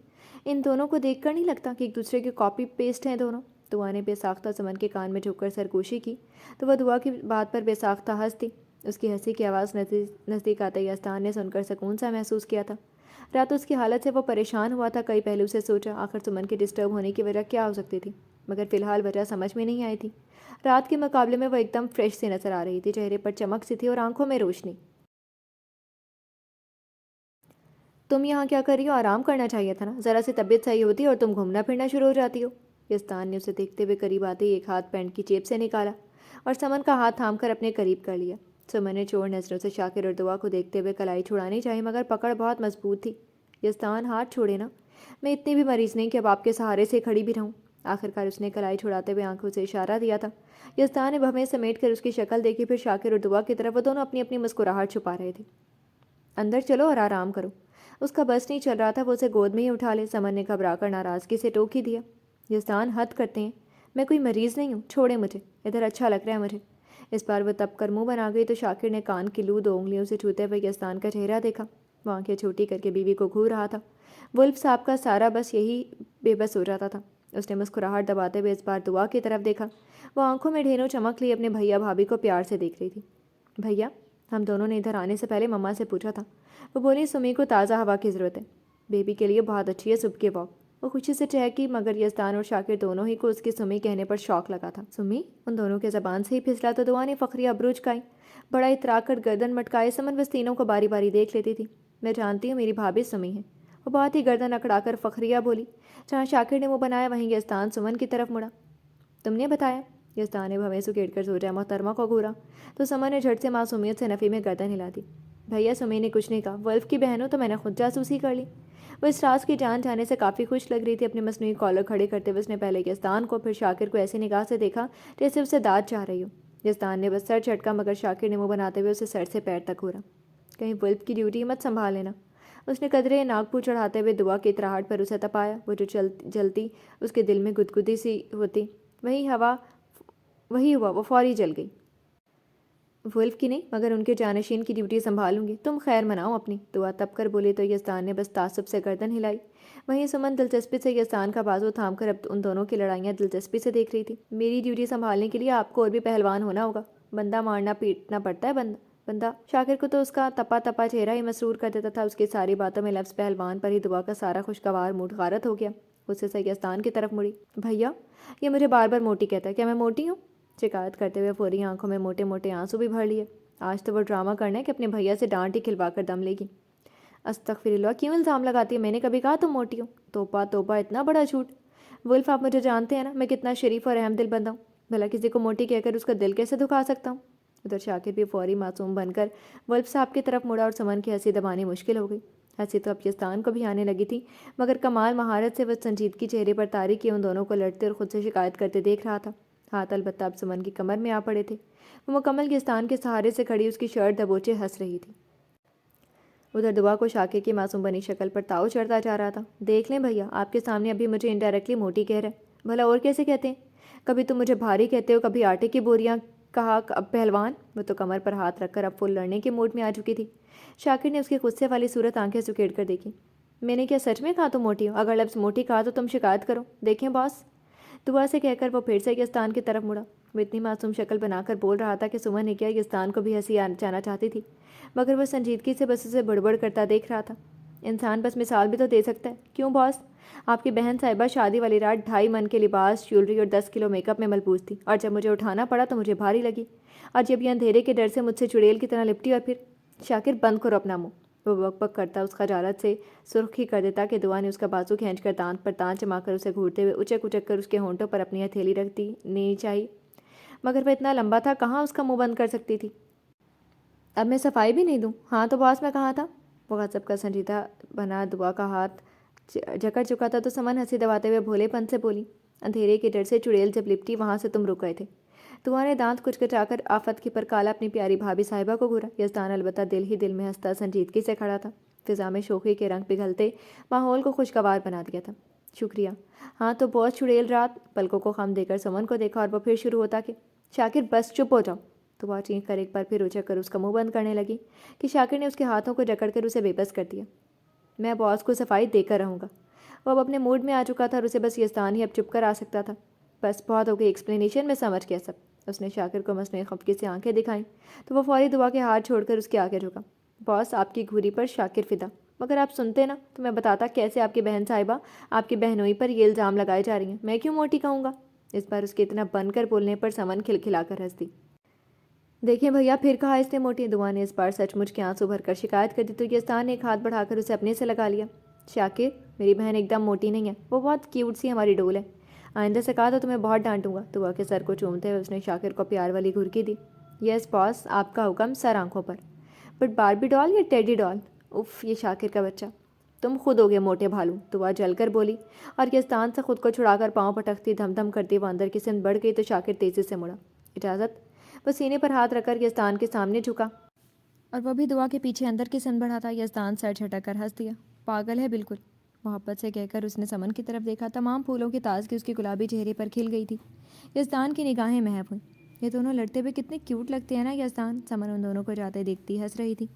ان دونوں کو دیکھ کر نہیں لگتا کہ ایک دوسرے کے کاپی پیسٹ ہیں دونوں؟ دعا نے بے ساختہ سمن کے کان میں جھک کر سرگوشی کی تو وہ دعا کی بات پر بے ساختہ ہنس دی۔ اس کی ہنسی کی آواز نزدیک آتے یزدان نے سن کر سکون سا محسوس کیا تھا۔ رات اس کی حالت سے وہ پریشان ہوا تھا۔ کئی پہلو سے سوچا آخر سمن کے ڈسٹرب ہونے کی وجہ کیا ہو سکتی تھی، مگر فی الحال وجہ سمجھ میں نہیں آئی تھی۔ رات کے مقابلے میں وہ ایک دم فریش سی نظر آ رہی تھی، چہرے پر چمک سی تھی اور آنکھوں میں روشنی۔ تم یہاں کیا کر رہی ہو؟ آرام کرنا چاہیے تھا نا، ذرا سی طبیعت صحیح ہوتی اور تم گھومنا پھرنا شروع ہو جاتی ہو۔ یزدان نے اسے دیکھتے ہوئے قریب آتے ہی ایک ہاتھ پینٹ کی جیب سے نکالا اور سمن کا ہاتھ تھام کر اپنے قریب کر لیا۔ سمن نے چور نظروں سے شاکر اور دعا کو دیکھتے ہوئے کلائی چھڑانی چاہی، مگر پکڑ بہت مضبوط تھی۔ یزدان، ہاتھ چھوڑے نا، میں اتنی بھی مریض نہیں کہ اب آپ کے سہارے سے کھڑی بھی رہوں۔ آخرکار اس نے کلائی چھڑاتے ہوئے آنکھوں سے اشارہ دیا تھا۔ یزدان نے بھویں سمیٹ کر اس کی شکل دیکھی، پھر شاکر اور دعا کی طرف۔ وہ دونوں اپنی اپنی مسکراہٹ چھپا رہے تھے۔ اندر چلو اور آرام کرو۔ اس کا بس نہیں چل رہا تھا، وہ اسے گود میں ہی اٹھا لے۔ سمن نے گھبرا کر ناراضگی سے ٹوک ہی دیا۔ یزدان، حد کرتے ہیں، میں کوئی مریض نہیں ہوں، چھوڑے مجھے، ادھر اچھا لگ رہا ہے مجھے۔ اس بار وہ تب کر منہ بنا گئی تو شاکر نے کان کی لو 2 انگلیوں سے چھوتے ہوئے یزدان کا چہرہ دیکھا۔ وہ آنکھیں چھوٹی کر کے بیوی کو گھور رہا تھا۔ ولف صاحب کا سارا بس یہی بے بس ہو جاتا تھا۔ اس نے مسکراہٹ دباتے ہوئے اس بار دعا کی طرف دیکھا۔ وہ آنکھوں میں ڈھیروں چمک لی اپنے بھیا بھابھی کو پیار سے دیکھ رہی تھی۔ بھیا، ہم دونوں نے ادھر آنے سے پہلے مما سے پوچھا تھا، وہ بولی سمی کو تازہ ہوا کی ضرورت ہے، بیبی کے لیے بہت اچھی ہے صبح کی واک۔ وہ خوشی سے چہکی، مگر یزدان اور شاکر دونوں ہی کو اس کی سمی کہنے پر شوق لگا تھا۔ سمی؟ ان دونوں کے زبان سے ہی پھسلا تو دعا نے فخریہ ابروج کھائی، بڑا اترا کر گردن مٹکائے۔ سمن بس تینوں کو باری باری دیکھ لیتی تھی۔ میں جانتی ہوں میری بھابھی سمی ہے، وہ بہت ہی گردن اکڑا کر فخریہ بولی۔ جہاں شاکر نے منہ بنایا وہیں یزدان سمن کی طرف مڑا۔ تم نے بتایا؟ یزدان نے بھویں سکیڑ کر زوجہ محترمہ کو گھورا تو سمن نے جھٹ سے معصومیت سے نفی میں گردن ہلا دی۔ بھیا، سمی نے کچھ نہیں کہا، ولف کی بہن ہو تو میں نے خود جاسوسی کر لی۔ وہ اس راز کی جان جانے سے کافی خوش لگ رہی تھی۔ اپنے مصنوعی کالر کھڑے کرتے ہوئے اس نے پہلے یزدان کو پھر شاکر کو ایسی نگاہ سے دیکھا جیسے اسے داد چاہ رہی ہو۔ یزدان نے بس سر جھٹکا، مگر شاکر نے منہ بناتے ہوئے اسے سر سے پیر تک گھورا۔ کہیں ولف کی ڈیوٹی مت سنبھال لینا۔ اس نے قدرے ناگپور چڑھاتے ہوئے دعا کی اطراحٹ پر اسے تپایا۔ وہ جو جلتی اس کے دل میں گدگدی سی ہوتی، وہی ہوا، وہ فوری جل گئی۔ ولف کی نہیں، مگر ان کے جانشین کی ڈیوٹی سنبھالوں گی، تم خیر مناؤ اپنی۔ دعا تب کر بولی تو یزدان نے بس تعصب سے گردن ہلائی۔ وہیں سمن دلچسپی سے یزدان کا بازو تھام کر اب ان دونوں کی لڑائیاں دلچسپی سے دیکھ رہی تھی۔ میری ڈیوٹی سنبھالنے کے لیے آپ کو اور بھی پہلوان ہونا ہوگا، بندہ مارنا پیٹنا پڑتا ہے بندہ۔ شاکر کو تو اس کا تپا تپا چہرہ ہی مسرور کر دیتا تھا۔ اس کی ساری باتوں میں لفظ پہلوان پر ہی دعا کا سارا خوشگوار موڈ غارت ہو گیا۔ غصے سے یزدان کی طرف مڑی۔ بھیا، یہ مجھے بار بار موٹی کہتا ہے، کیا میں موٹی ہوں؟ شکایت کرتے ہوئے فوری آنکھوں میں موٹے موٹے آنسو بھی بھر لیے۔ آج تو وہ ڈرامہ کرنا ہے کہ اپنے بھیا سے ڈانٹ ہی کھلوا کر دم لے گی۔ استغفر اللہ، کیوں الزام لگاتی ہے؟ میں نے کبھی کہا تم موٹی ہو؟ توبہ توبہ، اتنا بڑا جھوٹ۔ ولف، آپ مجھے جانتے ہیں نا میں کتنا شریف اور احم دل بندہ ہوں، بھلا کسی کو موٹی کہہ کر اس کا دل کیسے دکھا سکتا ہوں؟ ادھر شاکر بھی فوری معصوم بن کر ولف صاحب کی طرف مڑا اور سمن کی ہنسی دبانی مشکل ہو گئی۔ ہنسی تو اب یزدان کو بھی آنے لگی تھی، مگر کمال مہارت سے وہ سنجیدگی چہرے پر طاری کیے ان دونوں کو لڑتے اور خود سے شکایت کرتے دیکھ رہا تھا۔ ہاتھ البتہ اب سمن کی کمر میں آ پڑے تھے۔ وہ مکمل یزدان کے سہارے سے کھڑی اس کی شرٹ دبوچے ہنس رہی تھی۔ ادھر دعا کو شاکر کی معصوم بنی شکل پر تاؤ چڑھتا جا رہا تھا۔ دیکھ لیں بھیا، آپ کے سامنے ابھی مجھے انڈائریکٹلی موٹی کہہ رہے ہیں، بھلا اور کیسے کہتے ہیں؟ کبھی تم مجھے بھاری کہتے ہو، کبھی آٹے کی بوریاں کہا، اب پہلوان۔ وہ تو کمر پر ہاتھ رکھ کر اب فل لڑنے کے موڈ میں آ چکی تھی۔ شاکر نے اس کی غصے والی صورت آنکھیں سکیڑ کر دیکھی۔ میں نے کیا سچ میں کہا تم موٹی ہو؟ اگر لفظ موٹی کہا تو تم شکایت کرو، دیکھیں باس۔ دعا سے کہہ کر وہ پھر سے یزدان کی طرف مڑا۔ وہ اتنی معصوم شکل بنا کر بول رہا تھا کہ سمن نے کیا یزدان کو بھی ہنسی جانا چاہتی تھی، مگر وہ سنجیدگی سے بس اسے بڑبڑ کرتا دیکھ رہا تھا۔ انسان بس مثال بھی تو دے سکتا ہے. کیوں باس؟ آپ کی بہن صاحبہ شادی والی رات 2.5 من کے لباس، جیولری اور 10 کلو میک اپ میں ملبوس تھی، اور جب مجھے اٹھانا پڑا تو مجھے بھاری لگی، اور جب یہ اندھیرے کے ڈر سے مجھ سے چڑیل کی طرح لپٹی. اور پھر شاکر بند کرو اپنا منہ. وہ بک بک کرتا اس خجالت سے سرخی کر دیتا کہ دعا نے اس کا بازو کھینچ کر دانت پر دانت جما کر اسے گھورتے ہوئے اچک اچک کر اس کے ہونٹوں پر اپنی ہتھیلی رکھ دینی چاہی، مگر وہ اتنا لمبا تھا کہاں اس کا منہ بند کر سکتی تھی. اب میں صفائی بھی نہیں دوں؟ ہاں تو باس میں کہاں تھا؟ وہ غضب کا سنجیدہ بنا دعا کا ہاتھ جکڑ چکا تھا تو سمن ہنسی دباتے ہوئے بھولے پن سے بولی، اندھیرے کے ڈر سے چڑیل جب لپٹی وہاں سے تم رک گئے تھے. دعا نے دانت کچکچا کر آفت کی پر کالا اپنی پیاری بھابھی صاحبہ کو گھورا. یزدان البتہ دل ہی دل میں ہنستا سنجیدگی سے کھڑا تھا. فضا میں شوخی کے رنگ پگھلتے ماحول کو خوشگوار بنا دیا تھا. شکریہ. ہاں تو بہت چڑیل رات. پلکوں کو خم دے کر سمن کو دیکھا اور وہ پھر شروع ہوتا کہ شاکر بس چپ ہو جاؤ. تو وہ چینک کر ایک بار پھر اچک کر اس کا منہ بند کرنے لگی کہ شاکر نے اس کے ہاتھوں کو جکڑ کر اسے بے بس کر دیا. میں باس کو صفائی دے کر رہوں گا. وہ اب اپنے موڈ میں آ چکا تھا اور اسے بس یزدان ہی اب چپ کر آ سکتا تھا. بس بہت ہو گئی ایکسپلینیشن، میں سمجھ گیا سب. اس نے شاکر کو مصنوعی خفگی سے آنکھیں دکھائیں تو وہ فوری دعا کے ہاتھ چھوڑ کر اس کے آگے جھکا. باس آپ کی گھوری پر شاکر فدا. مگر آپ سنتے نا تو میں بتاتا کیسے آپ کی بہن صاحبہ آپ کی بہنوئی پر یہ الزام لگائے جا رہی ہیں. میں کیوں موٹی کہوں گا؟ اس بار اس کے اتنا بن کر بولنے پر سمن کھلکھلا کر ہنس دی. دیکھیں بھیا پھر کہا اس نے موٹی. دعا نے اس بار سچ مچ کے آنسو بھر کر شکایت کر دی تو یزدان نے ایک ہاتھ بڑھا کر اسے اپنے سے لگا لیا. شاکر میری بہن ایک دم موٹی نہیں ہے، وہ بہت کیوٹ سی ہماری ڈول ہے. آئندہ سے کہا تو تمہیں بہت ڈانٹوں گا. دعا کے سر کو چومتے ہوئے اس نے شاکر کو پیار والی گھرکی دی. یس باس آپ کا حکم سر آنکھوں پر. بٹ باربی ڈال یا ٹیڈی ڈال؟ اف یہ شاکر کا بچہ. تم خود ہو گئے موٹے بھالو. دعا جل کر بولی اور یزدان سے خود کو چھڑا کر پاؤں پٹکتی دھم دھم کرتی وہ اندر کی سمت بڑھ گئی تو شاکر تیزی سے مڑا. اجازت. وہ سینے پر ہاتھ رکھ کر یزدان کے سامنے جھکا اور وہ بھی دعا کے پیچھے اندر کی سمت بڑھا تھا. یزدان سر جھٹک کر ہنس دیا. پاگل ہے بالکل. محبت سے کہہ کر اس نے سمن کی طرف دیکھا. تمام پھولوں کی تازگی اس کے گلابی چہرے پر کھل گئی تھی. یزدان کی نگاہیں محو ہوئیں. یہ دونوں لڑتے ہوئے کتنے کیوٹ لگتے ہیں نا یزدان. سمن ان دونوں کو جاتے دیکھتی ہنستی رہی تھی.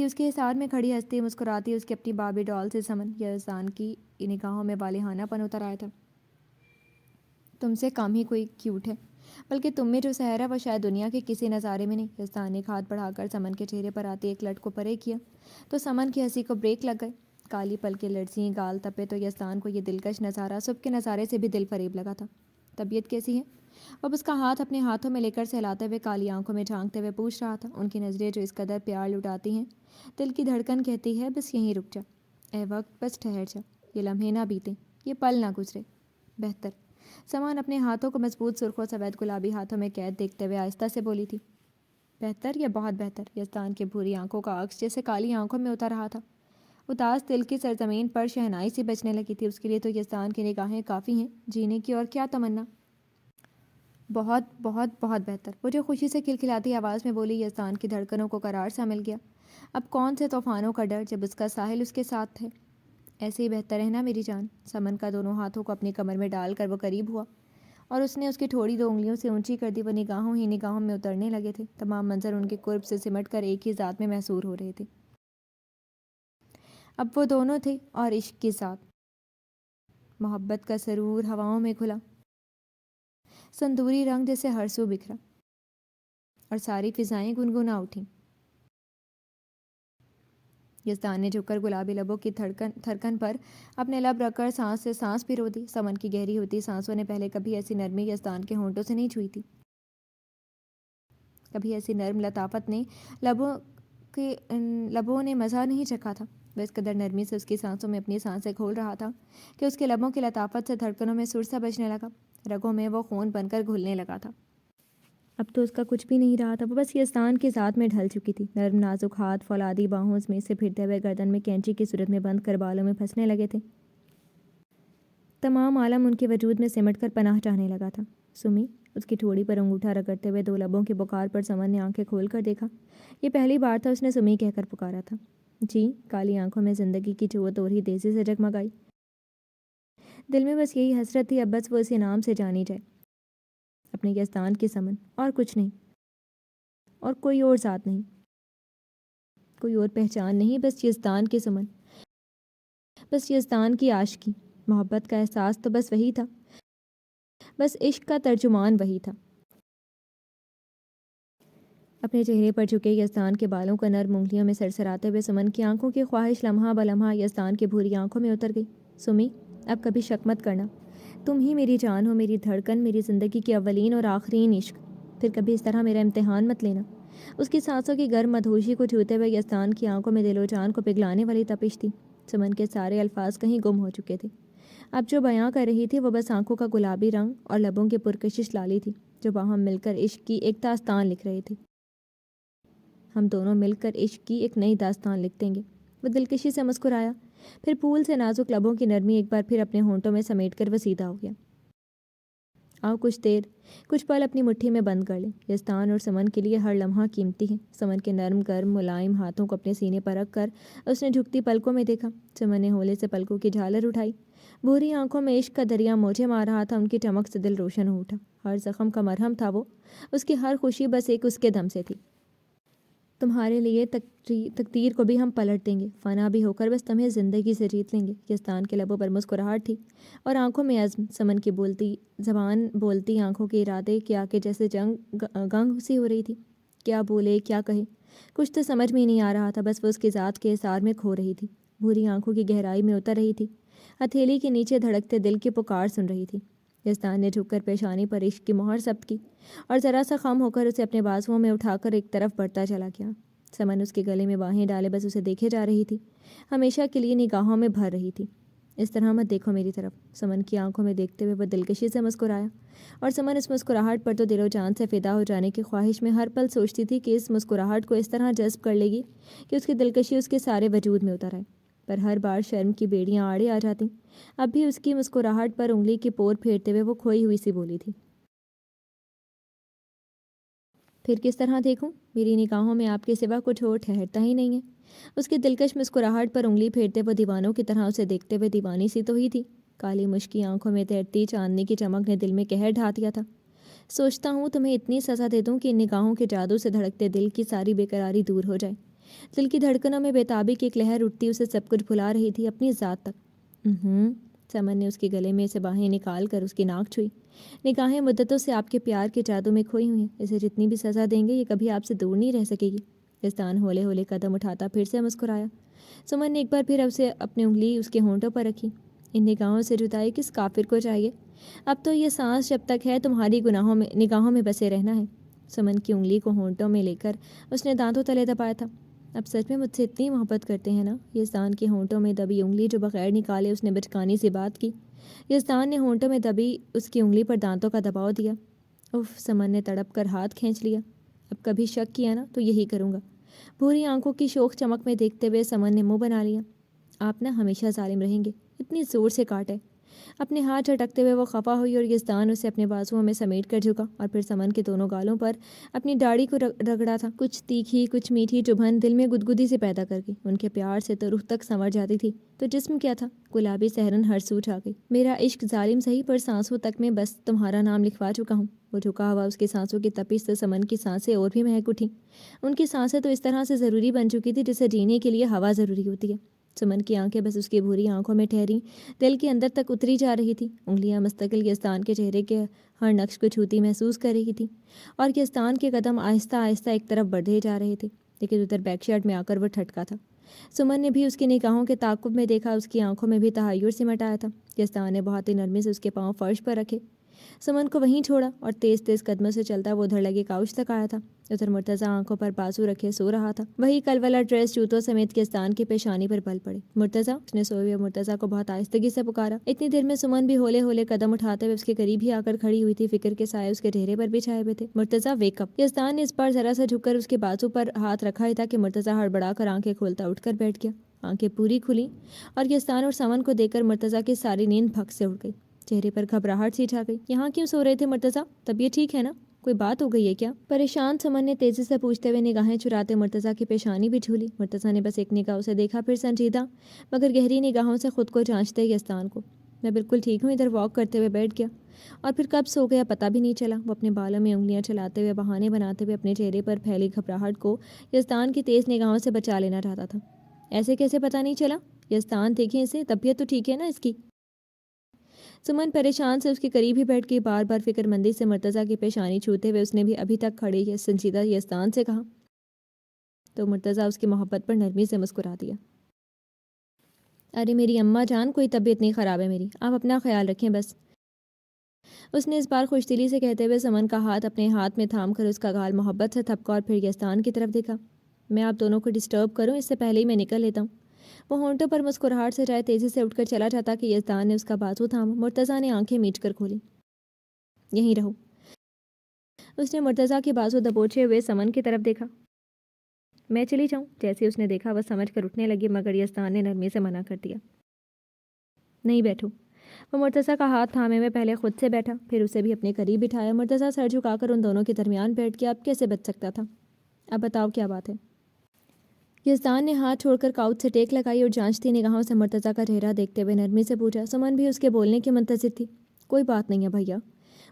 اس کے حصار میں کھڑی ہنستی مسکراتی اس کی اپنی باربی ڈال سے سمن یزدان کی نگاہوں میں والہانہ پن اتر آیا تھا. تم سے کم ہی کوئی کیوٹ ہے، بلکہ تم میں جو سحر ہے وہ شاید دنیا کے کسی نظارے میں نہیں. یزدان نے ایک ہاتھ بڑھا کر سمن کے چہرے پر آتے ایک لٹ کو پرے کیا تو سمن کی ہنسی کو بریک لگ گئے. کالی پلکیں لرزیں، گال تپے تو یزدان کو یہ دلکش نظارہ صبح کے نظارے سے بھی دل فریب لگا تھا. طبیعت کیسی ہے؟ وہ اس کا ہاتھ اپنے ہاتھوں میں لے کر سہلاتے ہوئے کالی آنکھوں میں جھانکتے ہوئے پوچھ رہا تھا. ان کی نظریں جو اس قدر پیار لٹاتی ہیں دل کی دھڑکن کہتی ہے بس یہیں رک جا اے وقت، بس ٹھہر جا، یہ لمحے نہ بیتیں، یہ پل نہ گزرے. بہتر. سمان اپنے ہاتھوں کو مضبوط سرخ و سفید گلابی ہاتھوں میں قید دیکھتے ہوئے آہستہ سے بولی تھی. بہتر یا بہت بہتر؟ یزدان کے بھوری آنکھوں کا عکس جیسے کالی آنکھوں میں اتر رہا تھا. اداس دل کی سرزمین پر شہنائی سی بجنے لگی تھی. اس کے لیے تو یزدان کی نگاہیں کافی ہیں جینے کی، اور کیا تمنا. بہت بہت بہت بہتر. وہ جو خوشی سے کھلکھلاتی آواز میں بولی یزدان کی دھڑکنوں کو قرار سا مل گیا. اب کون سے طوفانوں کا ڈر جب اس کا ساحل اس کے ساتھ ہے. ایسے ہی بہتر ہے نا میری جان. سمن کا دونوں ہاتھوں کو اپنی کمر میں ڈال کر وہ قریب ہوا اور اس نے اس کی تھوڑی 2 انگلیوں سے اونچی کر دی. وہ نگاہوں میں اترنے لگے تھے. تمام منظر ان کے قرب سے سمٹ کر ایک ہی ذات میں محصور ہو رہے تھے. اب وہ دونوں تھے اور عشق کی ذات. محبت کا سرور ہواؤں میں کھلا، سندوری رنگ جیسے ہر سو بکھرا، اور ساری فضائیں گنگنا اٹھیں. یزدان نے جھک کر گلابی لبوں کی تھرکن پر اپنے لب رکھ کر سانس سے سانس بھی رو دی. سمن کی گہری ہوتی سانسوں نے پہلے کبھی ایسی نرمی یزدان کے ہونٹوں سے نہیں چھوئی تھی. کبھی ایسی نرم لطافت نے لبوں نے مزہ نہیں چکھا تھا. وہ اس قدر نرمی سے اس کی سانسوں میں اپنی سانسیں کھول رہا تھا کہ اس کے لبوں کی لطافت سے دھڑکنوں میں سر سا بجنے لگا، رگوں میں وہ خون بن کر گھلنے لگا تھا. اب تو اس کا کچھ بھی نہیں رہا تھا. وہ بس یزدان کی ذات میں ڈھل چکی تھی. نرم نازک ہاتھ فولادی باہوں میں سے پھرتے ہوئے گردن میں کینچی کی صورت میں بند کر بالوں میں پھنسنے لگے تھے. تمام عالم ان کے وجود میں سمٹ کر پناہ چاہنے لگا تھا. سمی. اس کی ٹھوڑی پر انگوٹھا رگڑتے ہوئے 2 لبوں کے بخار پر سمن نے آنکھیں کھول کر دیکھا. یہ پہلی بار تھا اس نے سمی کہہ کر پکارا تھا. جی. کالی آنکھوں میں زندگی کی جوت اور ہی تیزی سے جگمگائی. دل میں بس یہی حسرت تھی اب بس وہ اسی نام سے جانی جائے، اپنے یزدان کی سمن، اور کچھ نہیں، اور کوئی اور ذات نہیں، کوئی اور پہچان نہیں، بس یزدان کی سمن، بس یزدان کی عاشقی. محبت کا احساس تو بس وہی تھا، بس عشق کا ترجمان وہی تھا. اپنے چہرے پر جھکے یزدان کے بالوں کا نرم انگلیوں میں سرسراتے ہوئے سمن کی آنکھوں کی خواہش لمحہ بلمحہ یزدان کی بھوری آنکھوں میں اتر گئی۔ سمی، اب کبھی شک مت کرنا، تم ہی میری جان ہو، میری دھڑکن، میری زندگی کی اولین اور آخرین عشق۔ پھر کبھی اس طرح میرا امتحان مت لینا۔ اس کی سانسوں کی گرم مدہوشی کو چھوتے ہوئے یزدان کی آنکھوں میں دل و جان کو پگھلانے والی تپش تھی۔ سمن کے سارے الفاظ کہیں گم ہو چکے تھے۔ اب جو بیاں کر رہی تھی وہ بس آنکھوں کا گلابی رنگ اور لبوں کی پرکشش لالی تھی، جو باہم مل کر عشق کی ایک داستان لکھ رہے تھے۔ ہم دونوں مل کر عشق کی ایک نئی داستان لکھ دیں گے۔ وہ دلکشی سے مسکرایا، پھر پھول سے نازک لبوں کی نرمی ایک بار پھر اپنے ہونٹوں میں سمیٹ کر وہ سیدھا ہو گیا۔ آؤ کچھ پل اپنی مٹھی میں بند کر لیں۔ یزدان اور سمن کے لیے ہر لمحہ قیمتی ہے۔ سمن کے نرم گرم ملائم ہاتھوں کو اپنے سینے پر رکھ کر اس نے جھکتی پلکوں میں دیکھا۔ سمن نے ہولے سے پلکوں کی جھالر اٹھائی۔ بھوری آنکھوں میں عشق کا دریا موجیں مار رہا تھا، ان کی چمک سے دل روشن ہو اٹھا۔ ہر زخم کا مرہم تھا وہ، اس کی ہر خوشی بس ایک اس کے دم سے تھی۔ تمہارے لیے تقدیر کو بھی ہم پلٹ دیں گے، فنا بھی ہو کر بس تمہیں زندگی سے جیت لیں گے۔ یزدان کے لبوں پر مسکراہٹ تھی اور آنکھوں میں عزم۔ سمن کی زبان بولتی آنکھوں کے ارادے کے آگے جیسے گنگ سی ہو رہی تھی۔ کیا بولے کیا کہے، کچھ تو سمجھ میں ہی نہیں آ رہا تھا، بس وہ اس کی ذات کے احسار میں کھو رہی تھی، بھوری آنکھوں کی گہرائی میں اتر رہی تھی، ہتھیلی کے نیچے دھڑکتے دل کی پکار سن رہی تھی۔ یزدان نے جھک کر پیشانی پر عشق کی مہر ثبت کی اور ذرا سا خم ہو کر اسے اپنے بازوؤں میں اٹھا کر ایک طرف بڑھتا چلا گیا۔ سمن اس کے گلے میں باہیں ڈالے بس اسے دیکھے جا رہی تھی، ہمیشہ کے لیے نگاہوں میں بھر رہی تھی۔ اس طرح مت دیکھو میری طرف، سمن کی آنکھوں میں دیکھتے ہوئے وہ دلکشی سے مسکرایا، اور سمن اس مسکراہٹ پر تو دل و جان سے فدا ہو جانے کی خواہش میں ہر پل سوچتی تھی کہ اس مسکراہٹ کو اس طرح جذب کر لے گی کہ اس کی دلکشی اس کے سارے وجود میں اتر آئے، پر ہر بار شرم کی بیڑیاں آڑے آ جاتیں۔ اب بھی اس کی مسکراہٹ پر انگلی کی پور پھیرتے ہوئے وہ کھوئی ہوئی سی بولی تھی، پھر کس طرح دیکھوں، میری نگاہوں میں آپ کے سوا کچھ اور ٹھہرتا ہی نہیں ہے۔ اس کی دلکش مسکراہٹ پر انگلی پھیرتے وہ دیوانوں کی طرح اسے دیکھتے ہوئے دیوانی سی تو ہی تھی۔ کالی مشکی آنکھوں میں تیرتی چاندنی کی چمک نے دل میں قہر ڈھا دیا تھا۔ سوچتا ہوں تمہیں اتنی سزا دے دوں کہ ان نگاہوں کے جادو سے دھڑکتے دل کی ساری بے قراری دور ہو جائے۔ دل کی دھڑکنوں میں بےتابی کی ایک لہر اٹھتی اسے سب کچھ بھلا رہی تھی، اپنی ذات تک۔ سمن نے اس کے گلے میں سے باہیں نکال کر اس کی ناک چھوئی۔ نگاہیں مدتوں سے آپ کے پیار کے جادو میں کھوئی ہوئی ہیں، اسے جتنی بھی سزا دیں گے یہ کبھی آپ سے دور نہیں رہ سکے گی۔ یزدان ہولے ہولے قدم اٹھاتا پھر سے مسکرایا۔ سمن نے ایک بار پھر اسے اپنی انگلی اس کے ہونٹوں پر رکھی۔ ان نگاہوں سے جدائی کس کافر کو چاہیے، اب تو یہ سانس جب تک ہے تمہاری نگاہوں میں بسے رہنا ہے۔ سمن کی انگلی کو ہونٹوں میں لے کر اس نے دانتوں تلے دبایا تھا۔ اب سچ میں مجھ سے اتنی محبت کرتے ہیں نا؟ یزدان کے ہونٹوں میں دبی انگلی جو بغیر نکالے اس نے بچکانی سی بات کی۔ یزدان نے ہونٹوں میں دبی اس کی انگلی پر دانتوں کا دباؤ دیا۔ اف، سمن نے تڑپ کر ہاتھ کھینچ لیا۔ اب کبھی شک کیا نا تو یہی کروں گا۔ بھوری آنکھوں کی شوخ چمک میں دیکھتے ہوئے سمن نے منہ بنا لیا۔ آپ نا ہمیشہ ظالم رہیں گے، اتنی زور سے کاٹے۔ اپنے ہاتھ جھٹکتے ہوئے وہ خفا ہوئی اور یزدان اسے اپنے بازوؤں میں سمیٹ کر جھکا اور پھر سمن کے دونوں گالوں پر اپنی داڑھی کو رگڑا تھا، کچھ تیکھی کچھ میٹھی چبھن دل میں گدگدی سے پیدا کر گئی۔ ان کے پیار سے تو روح تک سنور جاتی تھی، تو جسم کیا تھا، گلابی سحرن ہر سو چھا گئی۔ میرا عشق ظالم سہی پر سانسوں تک میں بس تمہارا نام لکھوا چکا ہوں۔ وہ جھکا ہوا اس کی سانسوں کی تپش سے سمن کی سانسیں اور بھی مہک اٹھیں۔ ان کی سانسیں تو اس طرح سے ضروری بن چکی تھی جسے جینے کے لیے ہوا ضروری ہوتی ہے۔ سمن کی آنکھیں بس اس کی بھوری آنکھوں میں ٹھہری دل کے اندر تک اتری جا رہی تھی۔ انگلیاں مستقل یزدان کے چہرے کے ہر نقش کو چھوتی محسوس کر رہی تھی، اور یزدان کے قدم آہستہ آہستہ ایک طرف بڑھے جا رہے تھے، لیکن ادھر بیک یارڈ میں آ کر وہ ٹھٹکا تھا۔ سمن نے بھی اس کی نگاہوں کے تعاقب میں دیکھا، اس کی آنکھوں میں بھی تحیر سمٹ آیا تھا۔ یزدان نے بہت ہی نرمی سے اس کے پاؤں فرش پر رکھے، سمن کو وہیں چھوڑا اور تیز تیز قدموں سے چلتا وہ ادھر لگے کاؤچ تک آیا تھا۔ ادھر مرتضیٰ آنکھوں پر بازو رکھے سو رہا تھا، وہی کل والا ڈریس جوتوں سمیت یزدان کی پیشانی پر بل پڑے۔ مرتضیٰ، اس نے سوئے ہوئے مرتضیٰ کو بہت آہستگی سے پکارا۔ اتنی دیر میں سمن بھی ہولے ہولے قدم اٹھاتے ہوئے اس کے قریب ہی آ کر کھڑی ہوئی تھی، فکر کے سائے اس کے چہرے پر بھی چھائے ہوئے تھے۔ Murtaza, wake up! یزدان نے اس بار ذرا سا جھک کر اس کے بازو پر ہاتھ رکھا ہی تھا کہ مرتضیٰ ہڑبڑا کر آنکھیں کھولتا اٹھ کر بیٹھ گیا۔ آنکھیں پوری کھلیں اور یزدان اور سمن کو دیکھ کر مرتضیٰ کی ساری نیند بھگ سے اڑ گئی، چہرے پر گھبراہٹ سی چھا گئی۔ یہاں کیوں سو رہے تھے مرتضیٰ؟ طبیعت ٹھیک ہے نا؟ کوئی بات ہو گئی ہے کیا؟ پریشان سمن نے تیزی سے پوچھتے ہوئے نگاہیں چراتے مرتضیٰ کی پیشانی بھی جھولی۔ مرتضیٰ نے بس ایک نگاہ اسے دیکھا، پھر سنجیدہ مگر گہری نگاہوں سے خود کو جانچتے یزدان کو۔ میں بالکل ٹھیک ہوں، ادھر واک کرتے ہوئے بیٹھ گیا اور پھر کب سو گیا پتہ بھی نہیں چلا۔ وہ اپنے بالوں میں انگلیاں چلاتے ہوئے بہانے بناتے ہوئے اپنے چہرے پر پھیلی گھبراہٹ کو یزدان کی تیز نگاہوں سے بچا لینا چاہتا تھا۔ ایسے کیسے پتہ نہیں چلا؟ یزدان، دیکھیں اسے، طبیعت تو ٹھیک ہے نا اس کی؟ سمن پریشان سے اس کے قریب ہی بیٹھ کے بار بار فکر مندی سے مرتضیٰ کی پیشانی چھوتے ہوئے اس نے بھی ابھی تک کھڑے یہ سنجیدہ یزدان سے کہا تو مرتضیٰ اس کی محبت پر نرمی سے مسکرا دیا۔ ارے میری اماں جان، کوئی طبیعت نہیں خراب ہے میری، آپ اپنا خیال رکھیں بس۔ اس نے اس بار خوش دلی سے کہتے ہوئے سمن کا ہاتھ اپنے ہاتھ میں تھام کر اس کا گال محبت سے تھپکا اور پھر یزدان کی طرف دیکھا۔ میں آپ دونوں کو ڈسٹرب کروں اس سے پہلے ہی میں نکل لیتا ہوں۔ وہ ہونٹوں پر مسکراہٹ سے جائے تیزی سے اٹھ کر چلا جاتا کہ یزدان نے اس کا بازو تھاما۔ مرتضیٰ نے آنکھیں میچ کر کھولی۔ یہیں رہو۔ اس نے مرتضیٰ کی بازو دبوچے ہوئے سمن کی طرف دیکھا۔ میں چلی جاؤں؟ جیسے اس نے دیکھا وہ سمجھ کر اٹھنے لگی، مگر یزدان نے نرمی سے منع کر دیا۔ نہیں بیٹھو۔ وہ مرتضیٰ کا ہاتھ تھامے میں پہلے خود سے بیٹھا، پھر اسے بھی اپنے قریب بٹھایا۔ مرتضیٰ سر جھکا کر ان دونوں کے درمیان بیٹھ گیا۔ اب کیسے بچ سکتا تھا؟ اب بتاؤ کیا بات ہے؟ یزدان نے ہاتھ چھوڑ کر کاؤچ سے ٹیک لگائی اور جانچتی نگاہوں سے مرتضیٰ کا چہرہ دیکھتے ہوئے نرمی سے پوچھا۔ سمن بھی اس کے بولنے کی منتظر تھی۔ کوئی بات نہیں ہے بھیا۔